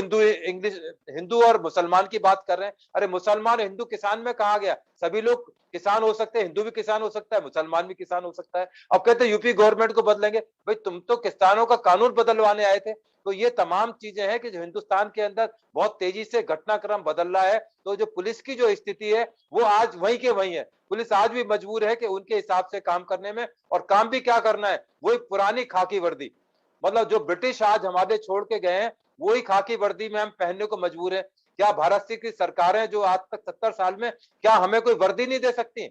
हिंदू और मुसलमान की बात कर रहे हैं। अरे मुसलमान हिंदू किसान में कहा गया? सभी लोग किसान हो सकते हैं, हिंदू भी किसान हो सकता है, मुसलमान भी किसान हो सकता है। अब कहते हैं यूपी गवर्नमेंट को बदलेंगे। भाई तुम तो किसानों का कानून बदलवाने आए थे। तो ये तमाम चीजें हैं कि जो हिंदुस्तान के अंदर बहुत तेजी से घटनाक्रम बदल रहा है। तो जो पुलिस की जो स्थिति है वो आज वहीं के वहीं है। पुलिस आज भी मजबूर है कि उनके हिसाब से काम करने में, और काम भी क्या करना है, वही पुरानी खाकी वर्दी, मतलब जो ब्रिटिश आज हमारे छोड़ के गए हैं वही खाकी वर्दी में हम पहनने को मजबूर है। क्या भारत की सरकारें जो आज तक 70 साल में, क्या हमें कोई वर्दी नहीं दे सकती?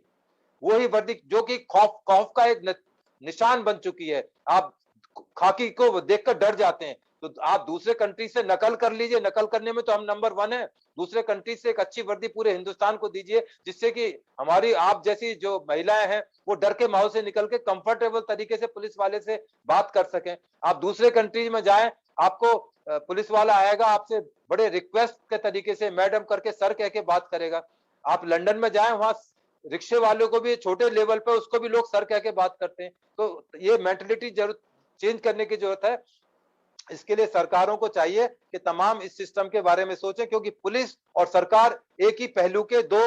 वही वर्दी जो कि खौफ का एक निशान बन चुकी है। आप खाकी को देखकर डर जाते हैं। तो आप दूसरे कंट्री से नकल कर लीजिए, नकल करने में तो हम नंबर 1 है। दूसरे कंट्री से एक अच्छी वर्दी पूरे हिंदुस्तान को दीजिए, जिससे कि हमारी आप जैसी जो महिलाएं हैं वो डर के माहौल से निकल के कंफर्टेबल तरीके से पुलिस वाले से बात कर सकें। आप दूसरे कंट्री में जाएं, आपको पुलिस वाला आएगा, आपसे बड़े रिक्वेस्ट के तरीके से मैडम करके, सर कह के बात करेगा। आप लंदन में जाएं, वहां रिक्शे वालों को भी छोटे लेवल पे उसको भी लोग सर कह के बात करते हैं। तो ये मेंटलिटी जरूर चेंज करने की जरूरत है। इसके लिए सरकारों को चाहिए कि तमाम इस सिस्टम के बारे में सोचें, क्योंकि पुलिस और सरकार एक ही पहलू के दो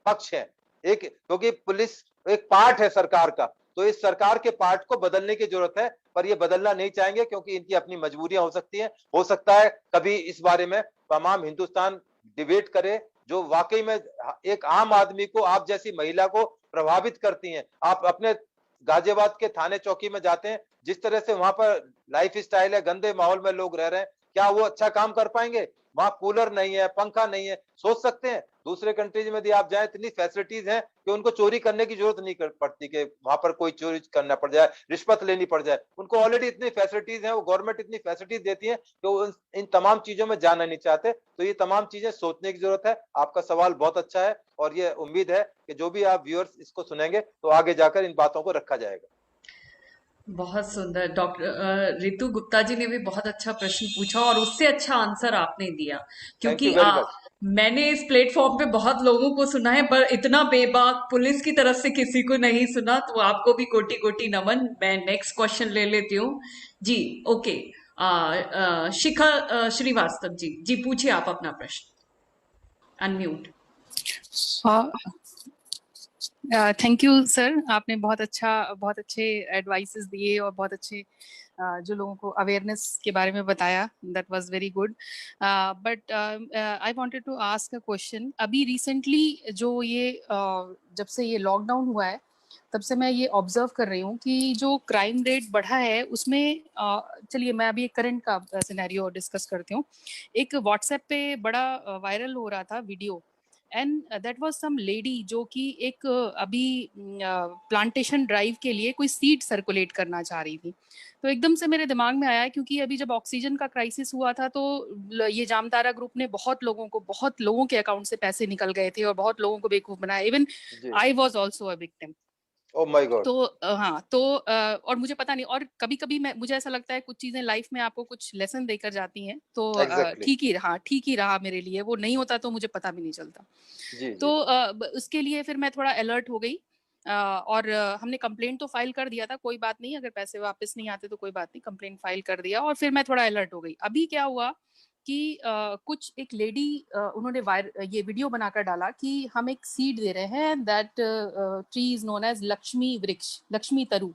पक्ष हैं। एक क्योंकि पुलिस एक पार्ट है सरकार का, तो इस सरकार के पार्ट को बदलने की जरूरत है, पर ये बदलना नहीं चाहेंगे क्योंकि इनकी अपनी मजबूरियां हो सकती हैं। हो सकता है कभी इस बारे में तमाम हिंदुस्तान डिबेट करे, जो वाकई में एक आम आदमी को, आप जैसी महिला को प्रभावित करती हैं। आप अपने गाजियाबाद के थाने चौकी में जाते हैं, जिस तरह से वहां पर लाइफ स्टाइल है, गंदे माहौल में लोग रह रहे हैं, क्या वो अच्छा काम कर पाएंगे? वहां कूलर नहीं है, पंखा नहीं है। सोच सकते हैं दूसरे कंट्रीज में यदि आप जाएं, इतनी फैसिलिटीज हैं कि उनको चोरी करने की जरूरत नहीं पड़ती कि वहां पर कोई चोरी करना पड़ जाए, रिश्वत लेनी पड़ जाए। उनको ऑलरेडी इतनी फैसिलिटीज हैं, वो गवर्नमेंट इतनी फैसिलिटीज देती है कि वो इन तमाम चीजों में जाना नहीं चाहते। तो ये तमाम चीजें सोचने की जरूरत है। आपका सवाल बहुत अच्छा है और ये उम्मीद है कि जो भी आप व्यूअर्स इसको सुनेंगे तो आगे जाकर इन बातों को रखा जाएगा। बहुत सुंदर। डॉक्टर रितु गुप्ता जी ने भी बहुत अच्छा प्रश्न पूछा और उससे अच्छा आंसर आपने दिया, थैंक क्योंकि यू वेरी मच। मैंने इस प्लेटफॉर्म पे बहुत लोगों को सुना है, पर इतना बेबाक पुलिस की तरफ से किसी को नहीं सुना। तो आपको भी कोटि कोटि नमन। मैं नेक्स्ट क्वेश्चन ले लेती हूँ जी। ओके, शिखा श्रीवास्तव जी, जी पूछिए आप अपना प्रश्न। अनम्यूट। थैंक यू सर, आपने बहुत अच्छे एडवाइसेस दिए और बहुत अच्छे जो लोगों को अवेयरनेस के बारे में बताया। That was very good. But I wanted to ask a question. अभी रिसेंटली जो ये जब से ये लॉकडाउन हुआ है तब से मैं ये ऑब्जर्व कर रही हूँ कि जो क्राइम रेट बढ़ा है उसमें चलिए मैं अभी एक करंट का सिनेरियो डिस्कस करती हूँ। एक व्हाट्सएप पे बड़ा वायरल हो रहा था video, and that was some lady जो कि एक अभी प्लांटेशन ड्राइव के लिए कोई सीड सर्कुलेट करना चाह रही थी। तो एकदम से मेरे दिमाग में आया, क्योंकि अभी जब ऑक्सीजन का क्राइसिस हुआ था तो ये जामतारा ग्रुप ने बहुत लोगों के अकाउंट से पैसे निकल गए थे और बहुत लोगों को बेवकूफ बनाया। Even I was also a victim. Oh my God. तो हाँ, तो और मुझे पता नहीं, और कभी कभी मुझे ऐसा लगता है कुछ चीजें लाइफ में आपको कुछ लेसन देकर जाती हैं। तो ठीक ही रहा मेरे लिए। वो नहीं होता तो मुझे पता भी नहीं चलता। तो उसके लिए फिर मैं थोड़ा अलर्ट हो गई और हमने कंप्लेंट तो फाइल कर दिया था। कोई बात नहीं, अगर पैसे वापस नहीं आते तो कोई बात नहीं, कंप्लेंट फाइल कर दिया। और फिर मैं थोड़ा अलर्ट हो गई। अभी क्या हुआ कि कुछ एक लेडी उन्होंने ये वीडियो बनाकर डाला कि हम एक सीड दे रहे हैं, that tree is known as Lakshmi वृक्ष, लक्ष्मी तरु,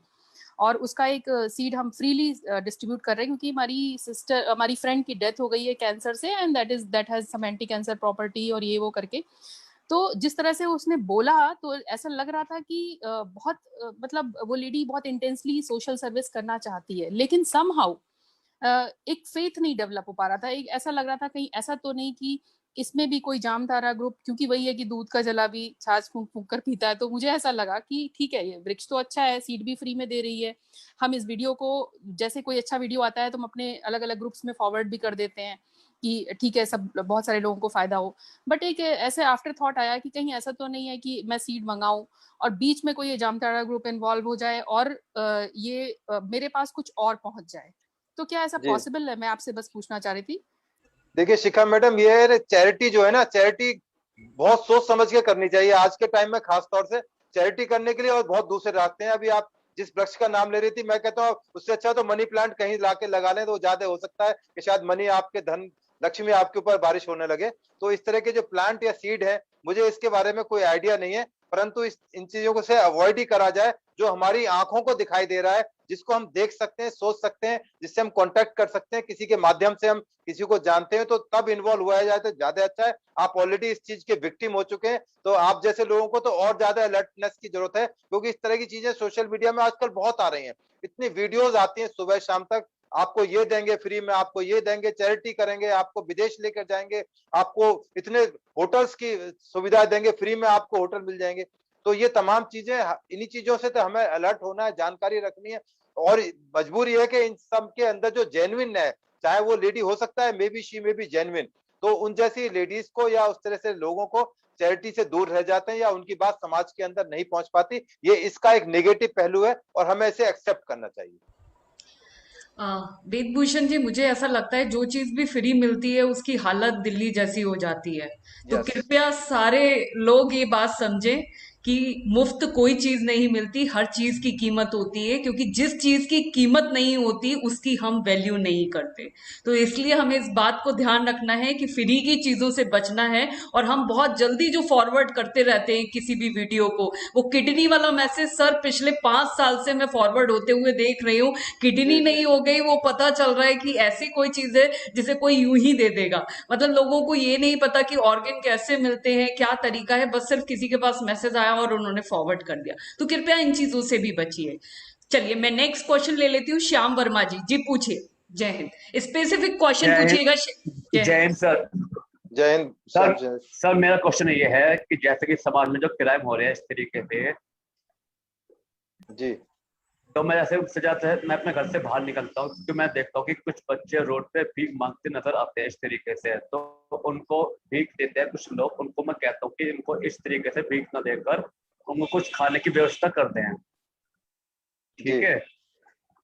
और उसका एक सीड हम फ्रीली डिस्ट्रीब्यूट कर रहे हैं क्योंकि हमारी फ्रेंड की डेथ हो गई है कैंसर से, and that has some anti cancer property और ये वो करके। तो जिस तरह से उसने बोला तो ऐसा लग रहा था कि बहुत मतलब वो लेडी बहुत इंटेंसली सोशल सर्विस करना चाहती है, लेकिन समहाउ एक फेथ नहीं डेवलप हो पा रहा था। एक ऐसा लग रहा था कहीं ऐसा तो नहीं कि इसमें भी कोई जामतारा ग्रुप, क्योंकि वही है कि दूध का जला भी छाछ फूंक फूंक कर पीता है, तो मुझे ऐसा लगा कि ठीक है, ये वृक्ष तो अच्छा है, सीड भी फ्री में दे रही है, हम इस वीडियो को, जैसे कोई अच्छा वीडियो आता है तो हम अपने अलग अलग ग्रुप्स में फॉरवर्ड भी कर देते हैं कि ठीक है, सब बहुत सारे लोगों को फायदा हो। बट एक ऐसे आफ्टर थॉट आया कि कहीं ऐसा तो नहीं है कि मैं सीड मंगाऊं और बीच में कोई ये जामताड़ा ग्रुप इन्वॉल्व हो जाए और ये मेरे पास कुछ और पहुंच जाए, तो क्या ऐसा पॉसिबल है? मैं आपसे बस पूछना चाह रही थी। देखिए शिखा मैडम, ये चैरिटी जो है ना, चैरिटी बहुत सोच समझ के करनी चाहिए आज के टाइम में, खास तौर से चैरिटी करने के लिए और बहुत दूसरे रास्ते हैं। अभी आप जिस वृक्ष का नाम ले रही थी, मैं कहता हूँ उससे अच्छा तो मनी प्लांट कहीं लाके लगा लें तो ज्यादा हो सकता है कि शायद मनी आपके धन लक्ष्मी आपके ऊपर बारिश होने लगे। तो इस तरह के जो प्लांट या सीड है, मुझे इसके बारे में कोई आइडिया नहीं है, परंतु इन चीजों को से अवॉइड ही करा जाए जो हमारी आंखों को दिखाई दे रहा है, जिसको हम देख सकते हैं, सोच सकते हैं, जिससे हम कांटेक्ट कर सकते हैं, किसी के माध्यम से हम किसी को जानते हैं, तो तब इन्वॉल्व हुआ जाए तो ज्यादा अच्छा है। आप ऑलरेडी इस चीज के विक्टिम हो चुके हैं, तो आप जैसे लोगों को तो और ज्यादा अलर्टनेस की जरूरत है, क्योंकि इस तरह की चीजें सोशल मीडिया में आजकल बहुत आ रही हैं। इतनी वीडियोज आती हैं सुबह शाम तक, आपको ये देंगे फ्री में, आपको ये देंगे, चैरिटी करेंगे, आपको विदेश लेकर जाएंगे, आपको इतने होटल्स की सुविधा देंगे, फ्री में आपको होटल मिल जाएंगे। तो ये तमाम चीजें, इन्हीं चीजों से तो हमें अलर्ट होना है, जानकारी रखनी है, और मजबूरी है कि इन सब के अंदर जो जेन्युइन है, चाहे वो लेडी हो सकता है, may be she may be genuine, तो उन जैसी लेडीज को या उस तरह से लोगों को चैरिटी से दूर रह जाते हैं या उनकी बात समाज के अंदर नहीं पहुंच पाती। ये इसका एक नेगेटिव पहलू है और हमें इसे एक्सेप्ट करना चाहिए। वेदभूषण जी, मुझे ऐसा लगता है जो चीज भी फ्री मिलती है उसकी हालत दिल्ली जैसी हो जाती है। तो कृपया सारे लोग ये बात समझें कि मुफ्त कोई चीज नहीं मिलती, हर चीज की कीमत होती है, क्योंकि जिस चीज की कीमत नहीं होती उसकी हम वैल्यू नहीं करते। तो इसलिए हमें इस बात को ध्यान रखना है कि फ्री की चीजों से बचना है। और हम बहुत जल्दी जो फॉरवर्ड करते रहते हैं किसी भी वीडियो को, वो किडनी वाला मैसेज सर पिछले 5 साल से मैं फॉरवर्ड होते हुए देख रही हूँ, किडनी नहीं हो गई, वो पता चल रहा है कि ऐसी कोई चीज है जिसे कोई यूं ही दे देगा। मतलब लोगों को ये नहीं पता कि ऑर्गन कैसे मिलते हैं, क्या तरीका है, बस सिर्फ किसी के पास मैसेज आया और उन्होंने फॉरवर्ड कर दिया। तो कृपया इन चीजों से भी बचिए। चलिए मैं नेक्स्ट क्वेश्चन ले लेती हूँ। श्याम वर्मा जी, जी पूछिए। जय हिंद। स्पेसिफिक क्वेश्चन पूछिएगा। जय हिंद सर। जय हिंद सर, मेरा क्वेश्चन ये है कि जैसे कि समाज में जो क्राइम हो रहे हैं इस तरीके से जी, तो मैं जैसे सजाता है, मैं अपने घर से बाहर निकलता हूँ क्योंकि मैं देखता हूँ कि कुछ बच्चे रोड पे भीख मांगते नजर आते हैं इस तरीके से, तो उनको भीख देते हैं कुछ लोग। उनको मैं कहता हूँ कि इनको इस तरीके से भीख न देकर उनको कुछ खाने की व्यवस्था करते हैं, ठीक है?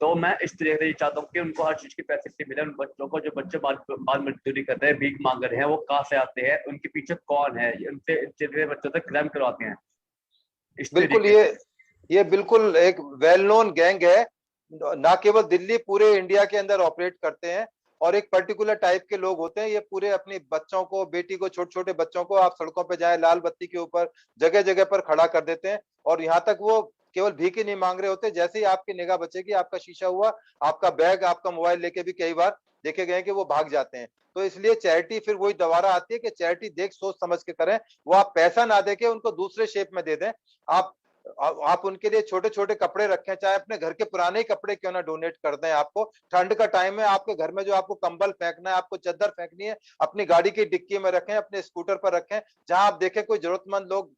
तो मैं इस तरीके से चाहता हूँ कि उनको हर चीज की फैसिलिटी मिले। उन बच्चों को, जो बच्चे बाल मजदूरी करते हैं, भीख मांग रहे हैं, वो कहाँ से आते हैं, उनके पीछे कौन है, उनसे बच्चों से क्राइम करवाते हैं इस बिल्कुल ये बिल्कुल एक वेल नोन गैंग है, ना केवल दिल्ली, पूरे इंडिया के अंदर ऑपरेट करते हैं। और एक पर्टिकुलर टाइप के लोग होते हैं, ये पूरे अपनी बच्चों को, बेटी को, छोटे छोटे बच्चों को आप सड़कों पे जाए, लाल बत्ती के ऊपर जगह जगह पर खड़ा कर देते हैं। और यहाँ तक वो केवल भीख ही नहीं मांग रहे होते, जैसे ही आपकी निगाह बचेगी, आपका शीशा हुआ, आपका बैग, आपका मोबाइल लेके भी कई बार देखे गए कि वो भाग जाते हैं। तो इसलिए चैरिटी फिर वही दोबारा आती है कि चैरिटी देख सोच समझ के करें। वो आप पैसा ना देके उनको दूसरे शेप में दे दें। आप उनके लिए छोटे छोटे कपड़े रखें, चाहे अपने घर के पुराने ही कपड़े क्यों ना डोनेट कर दें। आपको ठंड का टाइम है, आपके घर में जो आपको कंबल फेंकना है, आपको चादर फेंकनी है, अपनी गाड़ी की डिक्की में रखें, अपने स्कूटर पर रखें। जहां आप देखें कोई जरूरतमंद लोग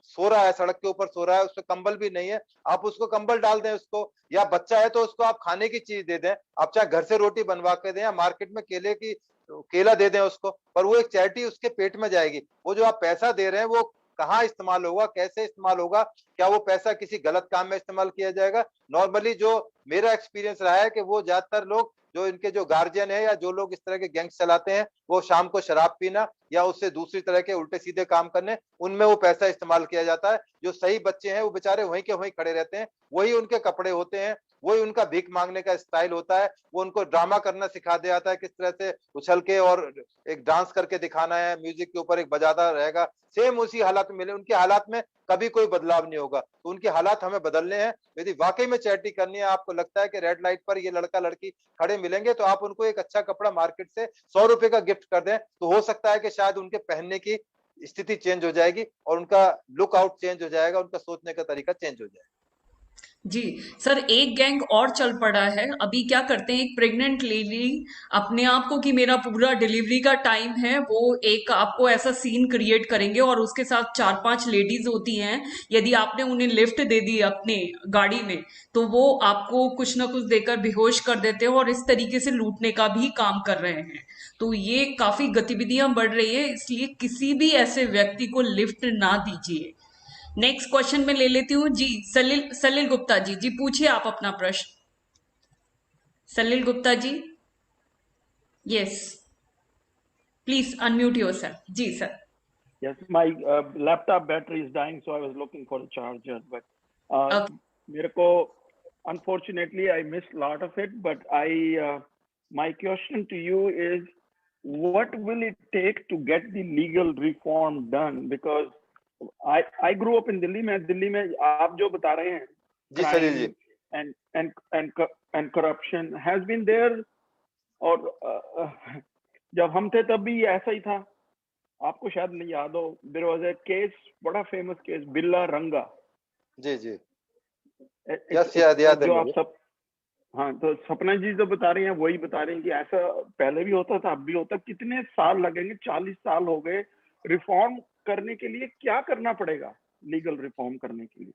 सो रहा है, सड़क के ऊपर सो रहा है, उसको कंबल भी नहीं है, आप उसको कंबल डाल दें उसको। या बच्चा है तो उसको आप खाने की चीज दे दें, आप चाहे घर से रोटी बनवा के दें या मार्केट में केला दे दें उसको, पर वो एक चैरिटी उसके पेट में जाएगी। वो जो आप पैसा दे रहे हैं वो कहाँ इस्तेमाल होगा, कैसे इस्तेमाल होगा, क्या वो पैसा किसी गलत काम में इस्तेमाल किया जाएगा? नॉर्मली जो मेरा एक्सपीरियंस रहा है कि वो ज्यादातर लोग, जो इनके जो गार्जियन है या जो लोग इस तरह के गैंग्स चलाते हैं, वो शाम को शराब पीना या उससे दूसरी तरह के उल्टे सीधे काम करने, उनमें वो पैसा इस्तेमाल किया जाता है। जो सही बच्चे हैं वो बेचारे वहीं के वहीं खड़े रहते हैं, वही उनके कपड़े होते हैं, वही उनका भीख मांगने का स्टाइल होता है। वो उनको ड्रामा करना सिखा दिया जाता है, किस तरह से उछल के और एक डांस करके दिखाना है, म्यूजिक के ऊपर एक बजाता रहेगा। सेम उसी हालात में मिले, उनके हालात में कभी कोई बदलाव नहीं होगा। तो उनके हालात हमें बदलने हैं। यदि वाकई में चैरिटी करनी है, आपको लगता है कि रेड लाइट पर ये लड़का लड़की खड़े मिलेंगे, तो आप उनको एक अच्छा कपड़ा मार्केट से 100 रुपए का गिफ्ट कर दें, तो हो सकता है कि शायद उनके पहनने की स्थिति चेंज हो जाएगी और उनका लुक आउट चेंज हो जाएगा, उनका सोचने का तरीका चेंज हो जाएगा। जी सर, एक गैंग और चल पड़ा है। अभी क्या करते हैं, एक प्रेग्नेंट लेडी अपने आप को कि मेरा पूरा डिलीवरी का टाइम है, वो एक आपको ऐसा सीन क्रिएट करेंगे और उसके साथ 4-5 लेडीज होती हैं। यदि आपने उन्हें लिफ्ट दे दी अपने गाड़ी में, तो वो आपको कुछ ना कुछ देकर बेहोश कर देते हैं और इस तरीके से लूटने का भी काम कर रहे हैं। तो ये काफी गतिविधियां बढ़ रही है, इसलिए किसी भी ऐसे व्यक्ति को लिफ्ट ना दीजिए। नेक्स्ट क्वेश्चन में ले लेती हूँ जी। सलिल सलिल गुप्ता जी, जी पूछिए आप अपना प्रश्न। Salil Gupta ji, yes, please unmute yourself. जी sir. Yes, my laptop battery is dying, so I was looking for a charger. But मेरे को unfortunately I missed a lot of it. But my question to you is, what will it take to get the legal reform done? Because I grew up in Delhi. मैं दिल्ली में आप जो बता रहे हैं, जी सलील जी, and corruption has been there. और जब हम थे तब भी ऐसा ही था। आपको शायद नहीं याद हो, देयर वाज अ केस, बड़ा फेमस केस, बिल्ला रंगा। जी जी, यस याद है जो आप सब, हाँ, तो सपना जी जो बता रही हैं वही बता रहे हैं कि ऐसा पहले भी होता था, अब भी होता। कितने साल लगेंगे? 40 साल हो गए। रिफॉर्म करने के लिए क्या करना पड़ेगा, लीगल रिफॉर्म करने के लिए?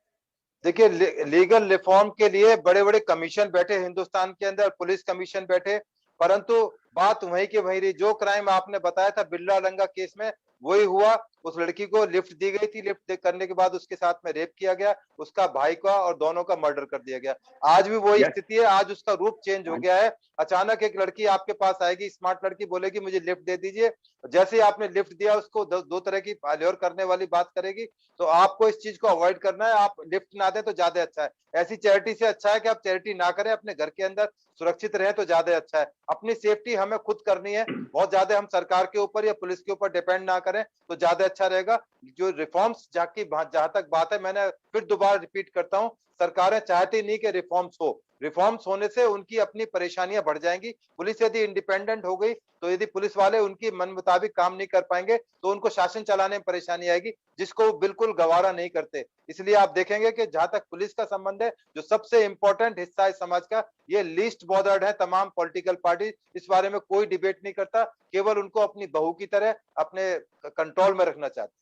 देखिए, लीगल रिफॉर्म के लिए बड़े बड़े कमीशन बैठे हिंदुस्तान के अंदर, पुलिस कमीशन बैठे, परंतु बात वही की वही रही। जो क्राइम आपने बताया था बिल्ला रंगा केस में, वही हुआ। उस लड़की को लिफ्ट दी गई थी, लिफ्ट करने के बाद उसके साथ में रेप किया गया, उसका भाई का और दोनों का मर्डर कर दिया गया। आज भी वही स्थिति है, आज उसका रूप चेंज हो गया है। अचानक एक लड़की आपके पास आएगी, स्मार्ट लड़की, बोलेगी मुझे लिफ्ट दे दीजिए। जैसे ही आपने लिफ्ट दिया, उसको दो तरह की अल्योर करने वाली बात करेगी। तो आपको इस चीज को अवॉइड करना है। आप लिफ्ट ना दें तो ज्यादा अच्छा है। ऐसी चैरिटी से अच्छा है कि आप चैरिटी ना करें, अपने घर के अंदर सुरक्षित रहें तो ज्यादा अच्छा है। अपनी सेफ्टी हमें खुद करनी है, बहुत ज्यादा हम सरकार के ऊपर या पुलिस के ऊपर डिपेंड ना करें तो ज्यादा अच्छा रहेगा। जो रिफॉर्म्स जहां तक बात है, मैंने फिर दोबारा रिपीट करता हूं, सरकारें चाहती नहीं कि रिफॉर्म्स हो। रिफॉर्म्स होने से उनकी अपनी परेशानियां बढ़ जाएंगी। पुलिस यदि इंडिपेंडेंट हो गई, तो यदि पुलिस वाले उनकी मन मुताबिक काम नहीं कर पाएंगे, तो उनको शासन चलाने में परेशानी आएगी, जिसको बिल्कुल गवारा नहीं करते। इसलिए आप देखेंगे कि जहां तक पुलिस का संबंध है, जो सबसे इंपॉर्टेंट हिस्सा है समाज का, ये लीस्ट बॉदर्ड है। तमाम पॉलिटिकल पार्टी इस बारे में कोई डिबेट नहीं करता, केवल उनको अपनी बहू की तरह अपने कंट्रोल में रखना चाहते।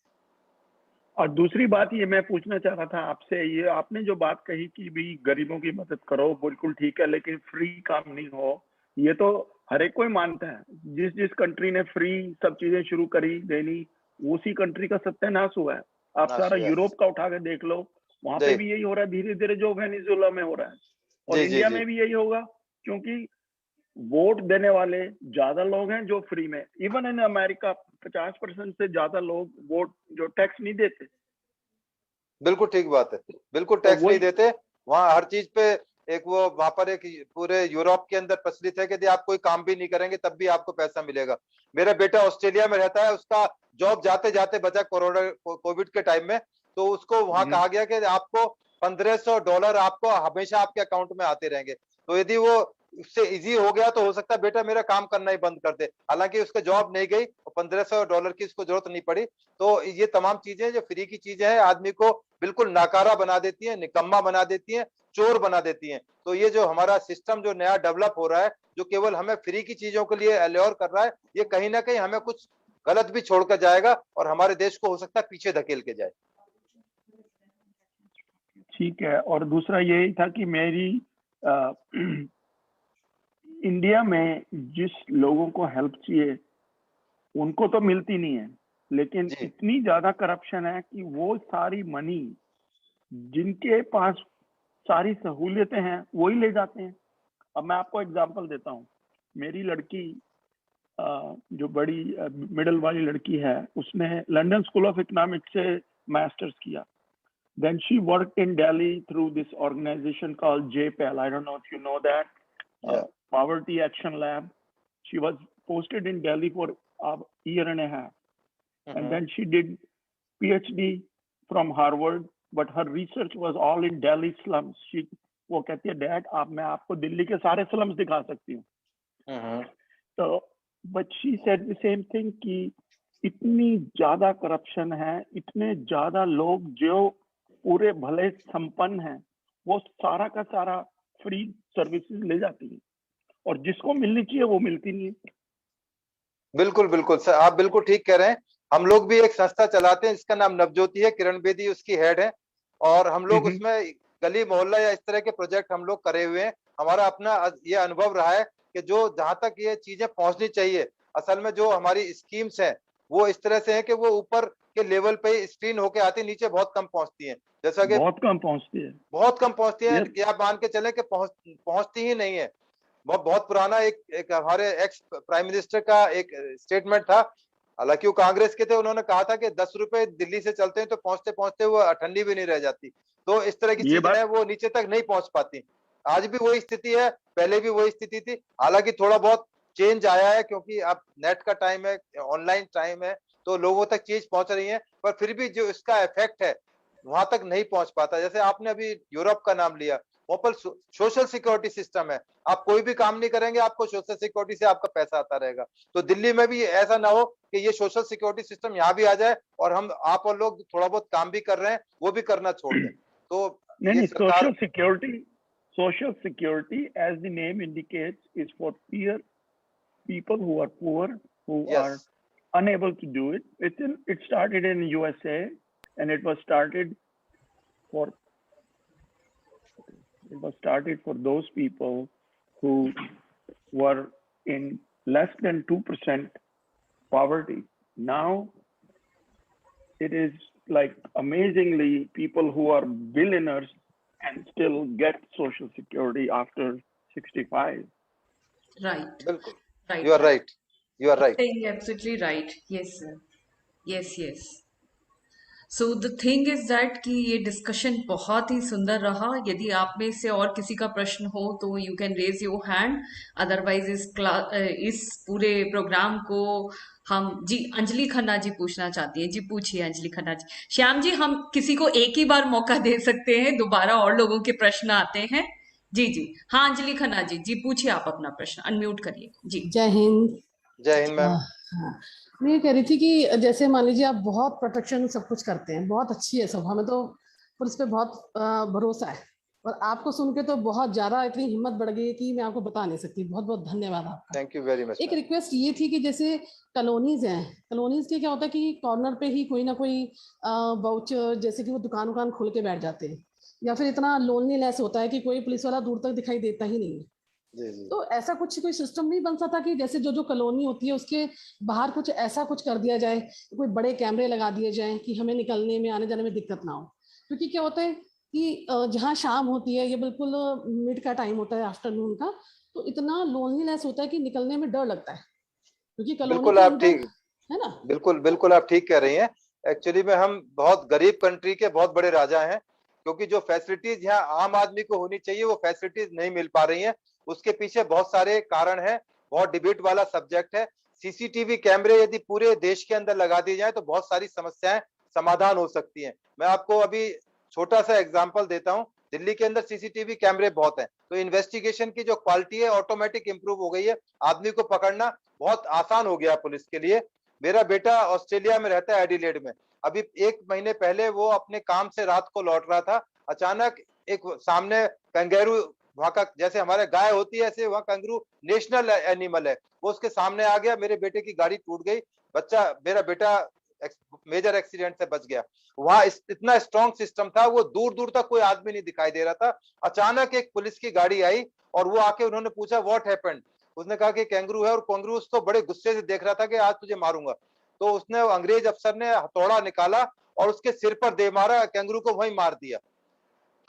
और दूसरी बात ये मैं पूछना चाह रहा था आपसे, ये आपने जो बात कही कि भी गरीबों की मदद करो, बिल्कुल ठीक है, लेकिन फ्री काम नहीं हो, ये तो हर एक कोई मानता है। जिस कंट्री ने फ्री सब चीजें शुरू करी देनी, उसी कंट्री का सत्यानाश हुआ है। आप सारा यूरोप का उठा के देख लो, वहां पे भी यही हो रहा है धीरे धीरे, जो वेनेजुएला में हो रहा है। और इंडिया में भी यही होगा, क्योंकि वोट देने वाले ज्यादा लोग हैं जो फ्री में। इवन इन अमेरिका 50% से ज्यादा लोग वोट जो टैक्स नहीं देते। बिल्कुल ठीक बात है, बिल्कुल टैक्स नहीं देते। वहाँ हर चीज पे एक वो वहां पर एक पूरे यूरोप के अंदर प्रचलित है कि यदि आप कोई काम भी नहीं करेंगे तब भी आपको पैसा मिलेगा। मेरा बेटा ऑस्ट्रेलिया में रहता है, उसका जॉब जाते जाते बचा कोविड के टाइम में, तो उसको वहां कहा गया कि आपको $1500 आपको हमेशा आपके अकाउंट में आते रहेंगे। तो यदि वो उससे इजी हो गया तो हो सकता है बेटा मेरा काम करना ही बंद कर दे। हालांकि उसका जॉब नहीं गई, $1500 की उसको जरूरत नहीं पड़ी। तो ये तमाम चीजें जो फ्री की चीजें हैं, आदमी को बिल्कुल नाकारा बना देती हैं, निकम्मा बना देती हैं, चोर बना देती हैं। तो ये जो हमारा सिस्टम जो नया डेवलप हो रहा है, जो केवल हमें फ्री की चीजों के लिए अल्योर कर रहा है, ये कहीं ना कहीं हमें कुछ गलत भी छोड़कर जाएगा और हमारे देश को हो सकता है पीछे धकेल के जाए। ठीक है। और दूसरा यही था कि मेरी इंडिया में जिस लोगों को हेल्प चाहिए उनको तो मिलती नहीं है, लेकिन इतनी ज्यादा करप्शन है कि वो सारी मनी जिनके पास सारी सहूलियतें हैं वही ले जाते हैं। अब मैं आपको एग्जांपल देता हूँ। मेरी लड़की जो बड़ी मिडिल वाली लड़की है, उसने लंदन स्कूल ऑफ इकोनॉमिक्स से मास्टर्स किया। Then she worked in Delhi through this organization called JPEL. I don't know if you know that. Poverty Action Lab. She was posted in Delhi for a year and a half. And then she did PhD from Harvard, but her research was all in Delhi slums. वो कहती है, डैड मैं आपको दिल्ली के सारे स्लम्स दिखा सकती हूँ। तो but she said the same thing कि इतनी ज्यादा करप्शन है, इतने ज्यादा लोग जो पूरे भले संपन्न हैं, वो सारा का सारा फ्री सर्विसेज ले जाती है, और जिसको मिलनी चाहिए वो मिलती नहीं है। बिल्कुल बिल्कुल सर, आप बिल्कुल ठीक कह रहे हैं। हम लोग भी एक संस्था चलाते हैं जिसका नाम नवज्योति है, किरण बेदी उसकी हेड है, और हम लोग उसमें गली मोहल्ला या इस तरह के प्रोजेक्ट हम लोग करे हुए हैं। हमारा अपना ये अनुभव रहा है कि जो जहां तक ये चीजें पहुंचनी चाहिए, असल में जो हमारी स्कीम्स हैं वो इस तरह से है कि वो ऊपर के लेवल पे स्क्रीन होके आती, नीचे बहुत कम पहुंचती है। जैसा कि बहुत कम पहुंचती है, बहुत कम पहुंचती है, कि आप मान के चले कि पहुंचती ही नहीं है। बहुत पुराना एक हमारे एक्स प्राइम मिनिस्टर का एक स्टेटमेंट था, हालांकि वो कांग्रेस के थे, उन्होंने कहा था कि 10 रुपए दिल्ली से चलते हैं तो पहुंचते पहुंचते वो ठंडी भी नहीं रह जाती। तो इस तरह की चीजें हैं, वो नीचे तक नहीं पहुंच पाती। आज भी वही स्थिति है, पहले भी वही स्थिति थी। हालांकि थोड़ा बहुत चेंज आया है, क्योंकि अब नेट का टाइम है, ऑनलाइन टाइम है, तो लोगों तक चीज पहुंच रही है, पर फिर भी जो इसका इफेक्ट है वहां तक नहीं पहुंच पाता। जैसे आपने अभी यूरोप का नाम लिया, वहां पर सोशल सिक्योरिटी सिस्टम है, आप कोई भी काम नहीं करेंगे आपको सोशल सिक्योरिटी से आपका पैसा आता रहेगा। तो दिल्ली में भी ऐसा ना हो कि ये सोशल सिक्योरिटी सिस्टम यहाँ भी आ जाए और हम आप और लोग थोड़ा बहुत काम भी कर रहे हैं वो भी करना छोड़ दें। तो नहीं, social security as the name indicates is for people who are poor, who are unable to do it. It started in USA, and it was started for those people who were in less than 2% poverty. Now it is like amazingly people who are billionaires and still get social security after 65. Right. बिल्कुल, Right. you are right. You are right. Saying absolutely right. Yes, sir. Yes, yes. So the thing is that कि ये डिस्कशन बहुत ही सुंदर रहा। यदि आप में से और किसी का प्रश्न हो तो you can raise your hand, otherwise इस पूरे प्रोग्राम को हम जी अंजलि खन्ना जी पूछना चाहती हैं। जी पूछिए अंजलि खन्ना जी। श्याम जी, हम किसी को एक ही बार मौका दे सकते हैं, दोबारा और लोगों के प्रश्न आते हैं। जी जी हाँ अंजलि खन्ना जी, जी पूछिए आप अपना प्रश्न, अनम्यूट करिए। जी जय हिंद। जय हिंद मैम। हाँ, मैं ये कह रही थी कि जैसे मान लीजिए आप बहुत प्रोटेक्शन सब कुछ करते हैं, बहुत अच्छी है सब, हमें तो पुलिस पे बहुत भरोसा है, और आपको सुन के तो बहुत ज्यादा इतनी हिम्मत बढ़ गई है कि मैं आपको बता नहीं सकती। बहुत बहुत धन्यवाद आपका। Thank you very much. एक रिक्वेस्ट ये थी कि जैसे कॉलोनीज हैं, कॉलोनीज के क्या होता है कि कॉर्नर पे ही कोई ना कोई वाउचर, जैसे कि वो दुकान खोल के बैठ जाते हैं, या फिर इतना लोनलीनेस होता है कि कोई पुलिस वाला दूर तक दिखाई देता ही नहीं है। तो ऐसा कुछ कोई सिस्टम नहीं बन सकता कि जैसे जो कॉलोनी होती है उसके बाहर कुछ ऐसा कुछ कर दिया जाए, कोई बड़े कैमरे लगा दिए जाए कि हमें निकलने में आने जाने में दिक्कत ना हो? क्योंकि क्या होता है कि जहाँ शाम होती है, ये बिल्कुल मिड का टाइम होता है, आफ्टरनून का, तो इतना लोनलीनेस होता है कि निकलने में डर लगता है, क्योंकि कॉलोनी के अंदर है ना। बिल्कुल बिल्कुल आप ठीक कह रही हैं। एक्चुअली में हम बहुत गरीब कंट्री के बहुत बड़े राजा हैं, क्योंकि जो फैसिलिटीज यहाँ आम आदमी को होनी चाहिए वो फैसिलिटीज नहीं मिल पा रही हैं। उसके पीछे बहुत सारे कारण हैं, बहुत डिबेट वाला सब्जेक्ट है। सीसीटीवी कैमरे यदि पूरे देश के अंदर लगा दिए जाए तो बहुत सारी समस्याएं समाधान हो सकती हैं। मैं आपको अभी छोटा सा एग्जांपल देता हूं। दिल्ली के अंदर सीसीटीवी कैमरे बहुत हैं, तो इन्वेस्टिगेशन की जो क्वालिटी है ऑटोमेटिक इंप्रूव हो गई है, आदमी को पकड़ना बहुत आसान हो गया पुलिस के लिए। मेरा बेटा ऑस्ट्रेलिया में रहता है, एडिलेड में। अभी 1 महीने पहले वो अपने काम से रात को लौट रहा था, अचानक एक सामने कंगारू, वहां का जैसे हमारे गाय होती है ऐसे वहां कंगारू नेशनल एनिमल है, वो उसके सामने आ गया। मेरे बेटे की गाड़ी टूट गई, मेरा बेटा मेजर एक्सीडेंट से बच गया। वहां इतना स्ट्रॉन्ग सिस्टम था, वो दूर दूर तक कोई आदमी नहीं दिखाई दे रहा था। अचानक एक पुलिस की गाड़ी आई और वो आके उन्होंने पूछा व्हाट हैपेंड। उसने कहा कि कैंगरू है, और कैंगरू उसको बड़े गुस्से से देख रहा था कि आज तुझे मारूंगा। तो उसने अंग्रेज अफसर ने हथौड़ा निकाला और उसके सिर पर दे मारा, कैंगरू को वहीं मार दिया।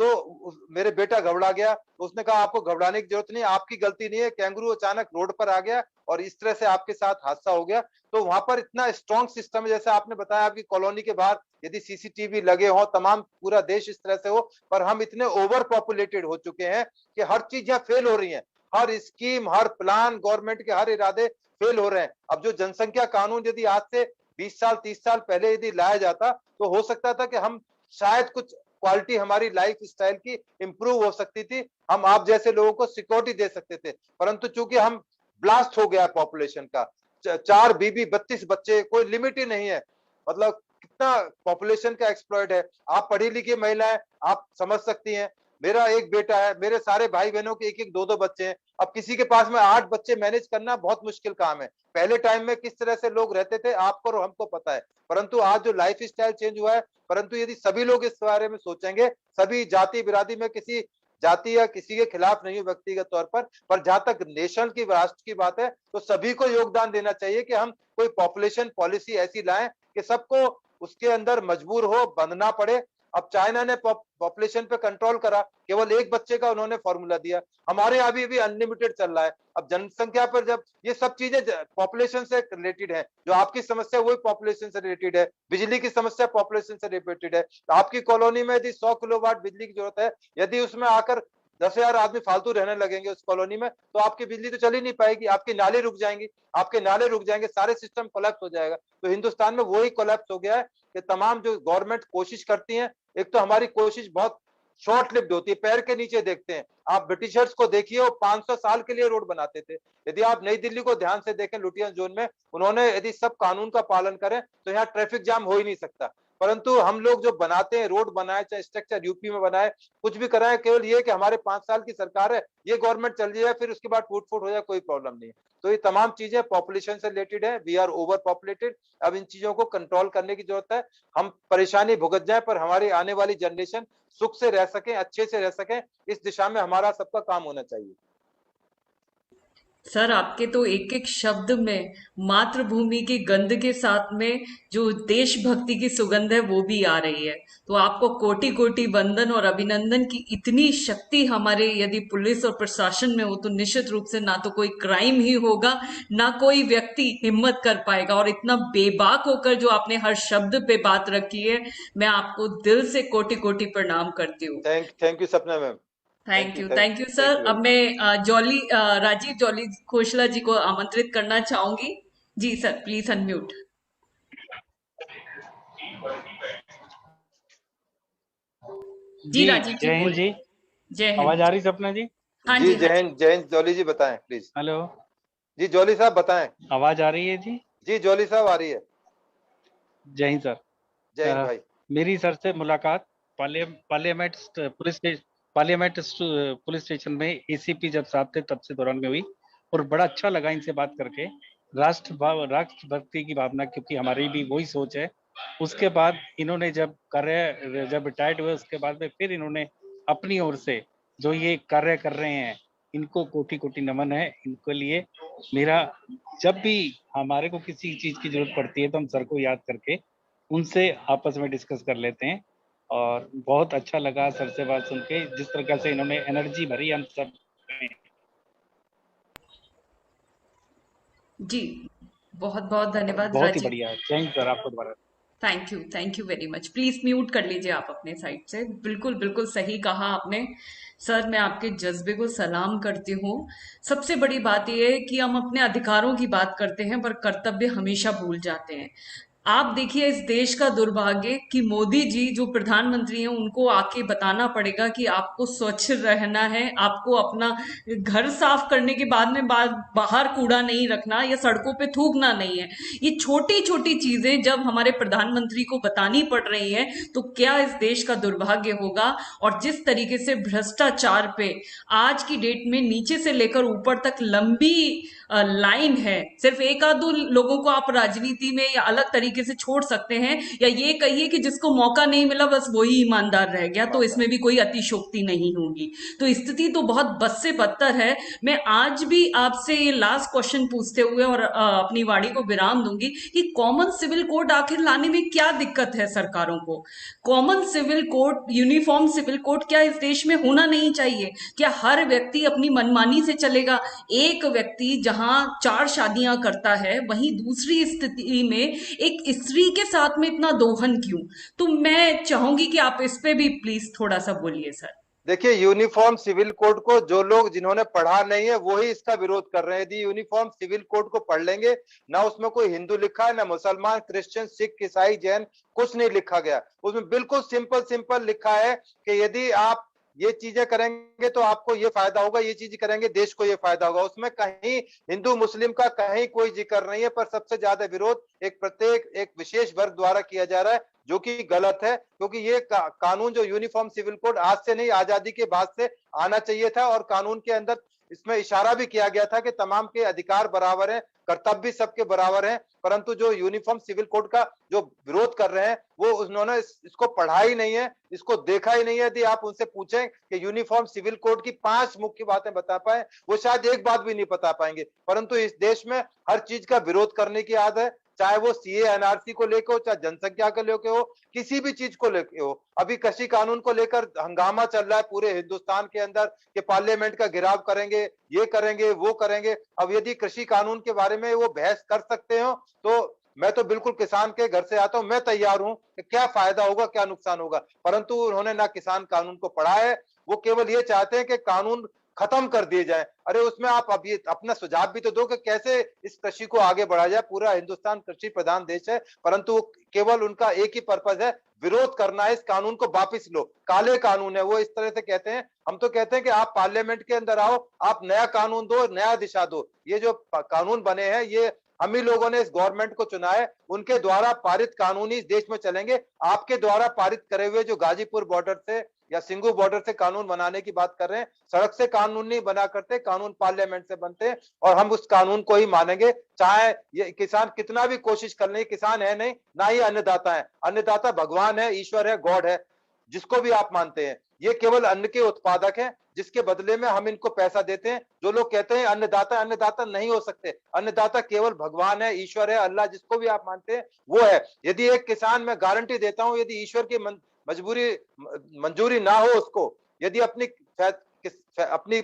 तो मेरे बेटा घबरा गया, उसने कहा आपको घबराने की जरूरत नहीं, आपकी गलती नहीं है, कैंगरू अचानक रोड पर आ गया और इस तरह से आपके साथ हादसा हो गया। तो वहां पर इतना स्ट्रॉन्ग सिस्टम है, जैसे आपने बताया आपकी कॉलोनी के बाहर यदि सीसीटीवी लगे हो, तमाम पूरा देश इस तरह से हो, पर हम इतने ओवर पॉपुलेटेड हो चुके हैं कि हर चीज यहाँ फेल हो रही है। हर स्कीम, हर प्लान, गवर्नमेंट के हर इरादे फेल हो रहे हैं। अब जो जनसंख्या कानून यदि आज से 20 साल 30 साल पहले यदि लाया जाता तो हो सकता था कि हम शायद कुछ क्वालिटी हमारी लाइफ स्टाइल की इंप्रूव हो सकती थी, हम आप जैसे लोगों को सिक्योरिटी दे सकते थे। परंतु चूंकि हम ब्लास्ट हो गया पॉपुलेशन का, 4 बीबी 32 बच्चे, कोई लिमिट ही नहीं है। मतलब कितना पॉपुलेशन का एक्सप्लॉइट है। आप पढ़ी लिखी महिलाएं, आप समझ सकती हैं, मेरा एक बेटा है, मेरे सारे भाई बहनों के एक एक दो दो बच्चे हैं। अब किसी के पास में 8 बच्चे मैनेज करना बहुत मुश्किल काम है। पहले टाइम में किस तरह से लोग रहते थे आपको और हमको पता है, परंतु आज जो लाइफ स्टाइल चेंज हुआ है, परंतु यदि सभी लोग इस बारे में सोचेंगे, सभी जाति बिरादरी में किसी जाति या किसी के खिलाफ नहीं हूं व्यक्तिगत तौर पर जहां तक नेशन की, राष्ट्र की बात है, तो सभी को योगदान देना चाहिए कि हम कोई पॉपुलेशन पॉलिसी ऐसी लाएं कि सबको उसके अंदर मजबूर हो बंधना पड़े। अब चाइना ने पॉपुलेशन पे कंट्रोल करा, केवल एक बच्चे का उन्होंने फॉर्मूला दिया। हमारे यहाँ भी अनलिमिटेड चल रहा है। अब जनसंख्या पर जब ये सब चीजें पॉपुलेशन से रिलेटेड है, जो आपकी समस्या वही पॉपुलेशन से रिलेटेड है, बिजली की समस्या पॉपुलेशन से रिलेटेड है। तो आपकी कॉलोनी में यदि 100 किलोवाट बिजली की जरूरत है, यदि उसमें आकर 10,000 आदमी फालतू रहने लगेंगे उस कॉलोनी में, तो आपकी बिजली तो चल ही नहीं पाएगी, आपके नाले रुक जाएंगे, सारे सिस्टम कोलैप्स हो जाएगा। तो हिंदुस्तान में वही कोलैप्स हो गया है कि तमाम जो गवर्नमेंट कोशिश करती है, एक तो हमारी कोशिश बहुत शॉर्ट लिव्ड होती है, पैर के नीचे देखते हैं। आप ब्रिटिशर्स को देखिए, वो 500 साल के लिए रोड बनाते थे। यदि आप नई दिल्ली को ध्यान से देखें, लुटियन जोन में उन्होंने यदि सब कानून का पालन करें तो यहाँ ट्रैफिक जाम हो ही नहीं सकता। परंतु हम लोग जो बनाते हैं, रोड बनाए, चाहे स्ट्रक्चर यूपी में बनाए, कुछ भी कराए, केवल ये कि हमारे 5 साल की सरकार है, ये गवर्नमेंट चल जाए, फिर उसके बाद टूट फूट हो जाए, कोई प्रॉब्लम नहीं है। तो ये तमाम चीजें पॉपुलेशन से रिलेटेड है। We are overpopulated. अब इन चीजों को कंट्रोल करने की जरूरत है। हम परेशानी भुगत जाए पर हमारी आने वाली जनरेशन सुख से रह सके, अच्छे से रह सके, इस दिशा में हमारा सबका काम होना चाहिए। सर, आपके तो एक एक शब्द में मातृभूमि की गंध के साथ में जो देशभक्ति की सुगंध है वो भी आ रही है। तो आपको कोटि कोटि वंदन और अभिनंदन की इतनी शक्ति हमारे यदि पुलिस और प्रशासन में हो तो निश्चित रूप से ना तो कोई क्राइम ही होगा, ना कोई व्यक्ति हिम्मत कर पाएगा। और इतना बेबाक होकर जो आपने हर शब्द पे बात रखी है, मैं आपको दिल से कोटि कोटि प्रणाम करती हूँ। थैंक यू सपना मैम। Thank you sir. अब मैं राजीव जॉली खोसला जी को आमंत्रित करना चाहूंगी। जी सर, प्लीज अनम्यूट। जी राजीव जी, जय हिंद जी। जय हिंद। आवाज आ रही सपना जी? हाँ जी, जय हिंद जॉली जी, बताएं प्लीज। हेलो जी जॉली साहब बताएं। आवाज आ रही है जी? जी जॉली साहब आ रही है। जय हिंद सर। जय हिंद भाई। मेरी सर से मुलाकात पार्लियामेंट पुलिस स्टेशन में एसीपी जब साहब थे तब से दौरान में हुई, और बड़ा अच्छा लगा इनसे बात करके। राष्ट्रभक्ति की भावना, क्योंकि हमारी भी वही सोच है। उसके बाद इन्होंने जब रिटायर्ड हुए, उसके बाद में फिर इन्होंने अपनी ओर से जो ये कार्य कर रहे हैं, इनको कोटि कोटि नमन है। इनके लिए मेरा, जब भी हमारे को किसी चीज की जरूरत पड़ती है तो हम सर को याद करके उनसे आपस में डिस्कस कर लेते हैं। और बहुत अच्छा लगा सर से बात सुन के, जिस तरह से इन्होंने एनर्जी भरी हम सब में। जी बहुत बहुत धन्यवाद। बहुत ही बढ़िया। थैंक सर, आपको दोबारा thank you very much. Please mute कर लीजिए आप अपने साइड से। बिल्कुल बिल्कुल सही कहा आपने सर, मैं आपके जज्बे को सलाम करती हूँ। सबसे बड़ी बात यह है कि हम अपने अधिकारों की बात करते हैं पर कर्तव्य हमेशा भूल जाते हैं। आप देखिए इस देश का दुर्भाग्य कि मोदी जी जो प्रधानमंत्री हैं उनको आके बताना पड़ेगा कि आपको स्वच्छ रहना है, आपको अपना घर साफ करने के बाद में बाहर कूड़ा नहीं रखना या सड़कों पे थूकना नहीं है। ये छोटी छोटी चीजें जब हमारे प्रधानमंत्री को बतानी पड़ रही है तो क्या इस देश का दुर्भाग्य होगा। और जिस तरीके से भ्रष्टाचार पे आज की डेट में नीचे से लेकर ऊपर तक लंबी लाइन है, सिर्फ एक आध दो लोगों को आप राजनीति में या अलग तरीके से छोड़ सकते हैं, या ये कहिए कि जिसको मौका नहीं मिला बस वही ईमानदार रह गया, तो इसमें भी कोई अतिशोक्ति नहीं होगी। तो स्थिति तो बहुत बद से बदतर है। मैं आज भी आपसे ये लास्ट क्वेश्चन पूछते हुए और अपनी वाणी को विराम दूंगी कि कॉमन सिविल कोड आखिर लाने में क्या दिक्कत है सरकारों को। Common civil code, uniform civil code क्या इस देश में होना नहीं चाहिए? क्या हर व्यक्ति अपनी मनमानी से चलेगा? एक व्यक्ति जहां 4 शादियां करता है, वहीं दूसरी स्थिति में एक स्त्री के साथ में इतना दोहन क्यों? तो मैं चाहूंगी कि आप इस पे भी प्लीज थोड़ा सा बोलिए सर। देखिए, यूनिफॉर्म सिविल कोड को जो लोग जिन्होंने पढ़ा नहीं है वही इसका विरोध कर रहे हैं। यदि यूनिफॉर्म सिविल कोड को पढ़ लेंगे, ना उसमें कोई हिंदू लिखा है, ना मुसलमान, क्रिश्चियन, सिख, ईसाई, जैन, कुछ नहीं लिखा गया। उसमें बिल्कुल सिंपल लिखा है कि यदि आप ये चीजें करेंगे तो आपको ये फायदा होगा, ये चीज करेंगे देश को ये फायदा होगा। उसमें कहीं हिंदू मुस्लिम का कहीं कोई जिक्र नहीं है। पर सबसे ज्यादा विरोध एक विशेष वर्ग द्वारा किया जा रहा है, जो कि गलत है, क्योंकि ये कानून जो यूनिफॉर्म सिविल कोड आज से नहीं, आजादी के बाद से आना चाहिए था। और कानून के अंदर इसमें इशारा भी किया गया था कि तमाम के अधिकार बराबर हैं, कर्तव्य भी सबके बराबर हैं, परंतु जो यूनिफॉर्म सिविल कोड का जो विरोध कर रहे हैं वो उन्होंने इसको पढ़ा ही नहीं है, इसको देखा ही नहीं है। यदि आप उनसे पूछें कि यूनिफॉर्म सिविल कोड की 5 मुख्य बातें बता पाए, वो शायद एक बात भी नहीं बता पाएंगे। परंतु इस देश में हर चीज का विरोध करने की आदत है, चाहे वो सीए एनआरसी को लेकर हो, चाहे जनसंख्या को लेकर हो, किसी भी चीज को लेकर हो। अभी कृषि कानून को लेकर हंगामा चल रहा है पूरे हिंदुस्तान के अंदर कि पार्लियामेंट का घेराव करेंगे, ये करेंगे, वो करेंगे। अब यदि कृषि कानून के बारे में वो बहस कर सकते हो तो मैं तो बिल्कुल किसान के घर से आता हूं, मैं तैयार हूं कि क्या फायदा होगा, क्या नुकसान होगा। परंतु उन्होंने ना किसान कानून को पढ़ा है, वो केवल ये चाहते हैं कि कानून खत्म कर दिए जाए। अरे उसमें आप अभी अपना सुझाव भी तो दो कि कैसे इस कृषि को आगे बढ़ाया जाए। पूरा हिंदुस्तान कृषि प्रधान देश है, परंतु केवल उनका एक ही पर्पज है, विरोध करना है। इस कानून को वापस लो, काले कानून है वो, इस तरह से कहते हैं। हम तो कहते हैं कि आप पार्लियामेंट के अंदर आओ, आप नया कानून दो, नया दिशा दो। ये जो कानून बने हैं ये हम ही लोगों ने इस गवर्नमेंट को चुना है, उनके द्वारा पारित कानून ही इस देश में चलेंगे। आपके द्वारा पारित करे हुए जो गाजीपुर बॉर्डर से या सिंगू बॉर्डर से कानून बनाने की बात कर रहे हैं, सड़क से कानून नहीं बना करते, कानून पार्लियामेंट से बनते हैं और हम उस कानून को ही मानेंगे। चाहे ये किसान कितना भी कोशिश कर ले, किसान है नहीं, ना ही अन्नदाता है। अन्नदाता भगवान है, ईश्वर है, गॉड है, जिसको भी आप मानते हैं। ये केवल अन्न के उत्पादक हैं, जिसके बदले में हम इनको पैसा देते हैं। जो लोग कहते हैं अन्नदाता, अन्नदाता नहीं हो सकते। अन्नदाता केवल भगवान है, ईश्वर है, अल्लाह, जिसको भी आप मानते हैं वो है। यदि एक किसान, मैं गारंटी देता हूं, यदि ईश्वर की मंजूरी ना हो उसको, यदि अपनी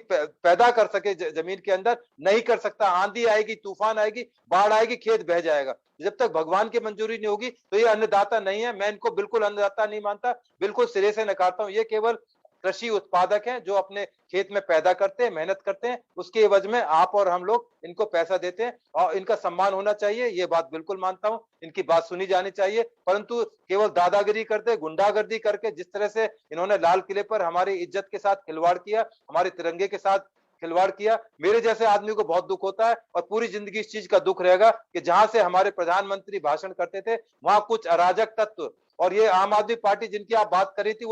पैदा कर सके जमीन के अंदर, नहीं कर सकता। आंधी आएगी, तूफान आएगी, बाढ़ आएगी, खेत बह जाएगा। जब तक भगवान की मंजूरी नहीं होगी तो ये अन्नदाता नहीं है। मैं इनको बिल्कुल अन्नदाता नहीं मानता, बिल्कुल सिरे से नकारता हूं। ये केवल कृषि उत्पादक हैं जो अपने खेत में पैदा करते हैं, मेहनत करते हैं, उसके एवज में आप और हम लोग इनको पैसा देते हैं और इनका सम्मान होना चाहिए। ये बात बिल्कुल मानता हूं, इनकी बात सुनी जानी चाहिए। परंतु केवल दादागिरी करते, गुंडागर्दी करके, जिस तरह से इन्होंने लाल किले पर हमारी इज्जत के साथ खिलवाड़ किया, हमारे तिरंगे के साथ खिलवाड़ किया, मेरे जैसे आदमी को बहुत दुख होता है। और पूरी जिंदगी इस चीज का दुख रहेगा कि जहां से हमारे प्रधानमंत्री भाषण करते थे वहां कुछ अराजक तत्व, और ये आम आदमी पार्टी जिनकी आप बात कर रही थी,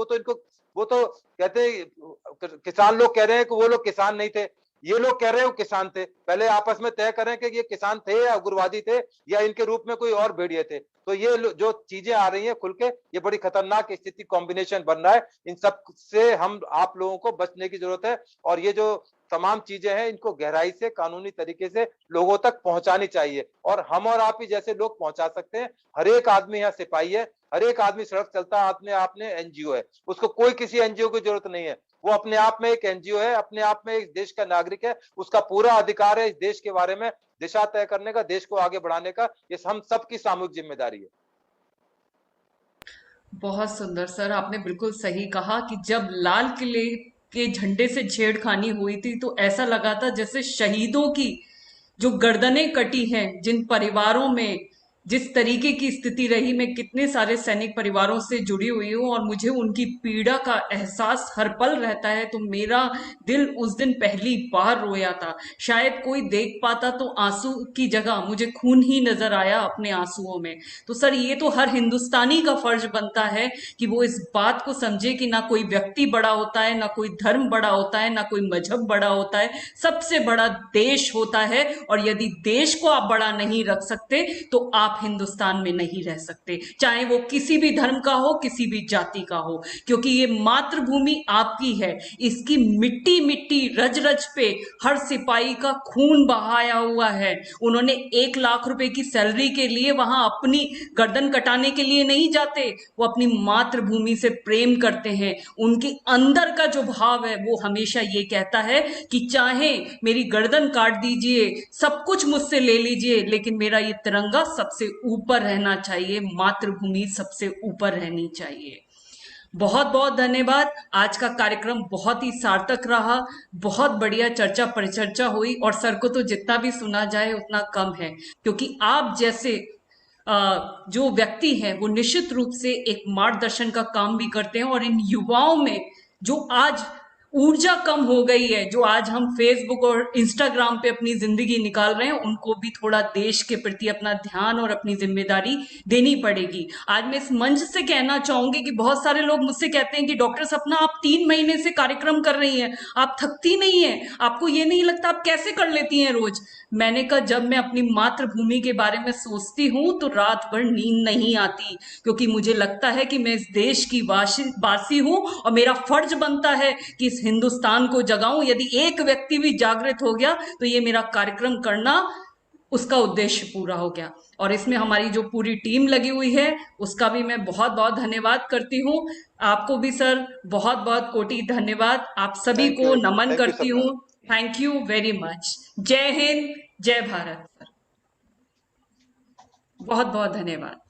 वो तो कहते किसान लोग कह रहे हैं कि वो लोग किसान नहीं थे, ये लोग कह रहे हैं वो किसान थे। पहले आपस में तय करें कि ये किसान थे या उग्रवादी थे या इनके रूप में कोई और भेड़िए थे। तो ये जो चीजें आ रही हैं खुल के, ये बड़ी खतरनाक स्थिति कॉम्बिनेशन बन रहा है। इन सब से हम आप लोगों को बचने की जरूरत है और ये जो तमाम चीजें हैं इनको गहराई से, कानूनी तरीके से लोगों तक पहुंचानी चाहिए। और हम और आप ही जैसे लोग पहुंचा सकते हैं। हर एक आदमी यहाँ सिपाही है, हर एक आदमी सड़क चलता है, अपने आप में एनजीओ है। उसको कोई किसी एनजीओ की जरूरत नहीं है, वो अपने आप में एक एनजीओ है, अपने आप में एक देश का नागरिक है। उसका पूरा अधिकार है इस देश के बारे में दिशा तय करने का, देश को आगे बढ़ाने का। ये हम सबकी सामूहिक जिम्मेदारी है। बहुत सुंदर सर, आपने बिल्कुल सही कहा कि जब लाल किले के झंडे से छेड़खानी हुई थी तो ऐसा लगा था जैसे शहीदों की जो गर्दनें कटी हैं, जिन परिवारों में जिस तरीके की स्थिति रही, मैं कितने सारे सैनिक परिवारों से जुड़ी हुई हूँ और मुझे उनकी पीड़ा का एहसास हर पल रहता है। तो मेरा दिल उस दिन पहली बार रोया था। शायद कोई देख पाता तो आंसू की जगह मुझे खून ही नजर आया अपने आंसुओं में। तो सर, ये तो हर हिंदुस्तानी का फर्ज बनता है कि वो इस बात को समझे कि ना कोई व्यक्ति बड़ा होता है, ना कोई धर्म बड़ा होता है, ना कोई मजहब बड़ा होता है। सबसे बड़ा देश होता है और यदि देश को आप बड़ा नहीं रख सकते तो आप हिंदुस्तान में नहीं रह सकते, चाहे वो किसी भी धर्म का हो, किसी भी जाति का हो। क्योंकि ये मातृभूमि आपकी है, इसकी मिट्टी मिट्टी रज रज पे हर सिपाही का खून बहाया हुआ है। उन्होंने 1 लाख रुपए की सैलरी के लिए वहां अपनी गर्दन कटाने के लिए नहीं जाते, वो अपनी मातृभूमि से प्रेम करते हैं। उनके अंदर का जो भाव है वो हमेशा ये कहता है कि चाहे मेरी गर्दन काट दीजिए, सब कुछ मुझसे ले लीजिए, लेकिन मेरा ये तिरंगा सबसे ऊपर रहना चाहिए, मातृभूमि सबसे ऊपर रहनी चाहिए। बहुत बहुत धन्यवाद। आज का कार्यक्रम बहुत ही सार्थक रहा, बहुत बढ़िया चर्चा परिचर्चा हुई और सर को तो जितना भी सुना जाए उतना कम है, क्योंकि आप जैसे जो व्यक्ति हैं वो निश्चित रूप से एक मार्गदर्शन का काम भी करते हैं और इन युवाओं में जो आज ऊर्जा कम हो गई है, जो आज हम फेसबुक और इंस्टाग्राम पे अपनी जिंदगी निकाल रहे हैं, उनको भी थोड़ा देश के प्रति अपना ध्यान और अपनी जिम्मेदारी देनी पड़ेगी। आज मैं इस मंच से कहना चाहूंगी कि बहुत सारे लोग मुझसे कहते हैं कि डॉक्टर सपना आप 3 महीने से कार्यक्रम कर रही हैं, आप थकती नहीं है, आपको ये नहीं लगता आप कैसे कर लेती हैं रोज? मैंने कहा जब मैं अपनी मातृभूमि के बारे में सोचती हूं तो रात भर नींद नहीं आती, क्योंकि मुझे लगता है कि मैं इस देश की वासी हूं और मेरा फर्ज बनता है कि इस हिंदुस्तान को जगाऊं। यदि एक व्यक्ति भी जागृत हो गया तो ये मेरा कार्यक्रम करना, उसका उद्देश्य पूरा हो गया। और इसमें हमारी जो पूरी टीम लगी हुई है उसका भी मैं बहुत बहुत धन्यवाद करती हूँ। आपको भी सर बहुत बहुत कोटि धन्यवाद, आप सभी को नमन करती हूँ। Thank you very much. जय हिंद, जय भारत सर, बहुत बहुत धन्यवाद।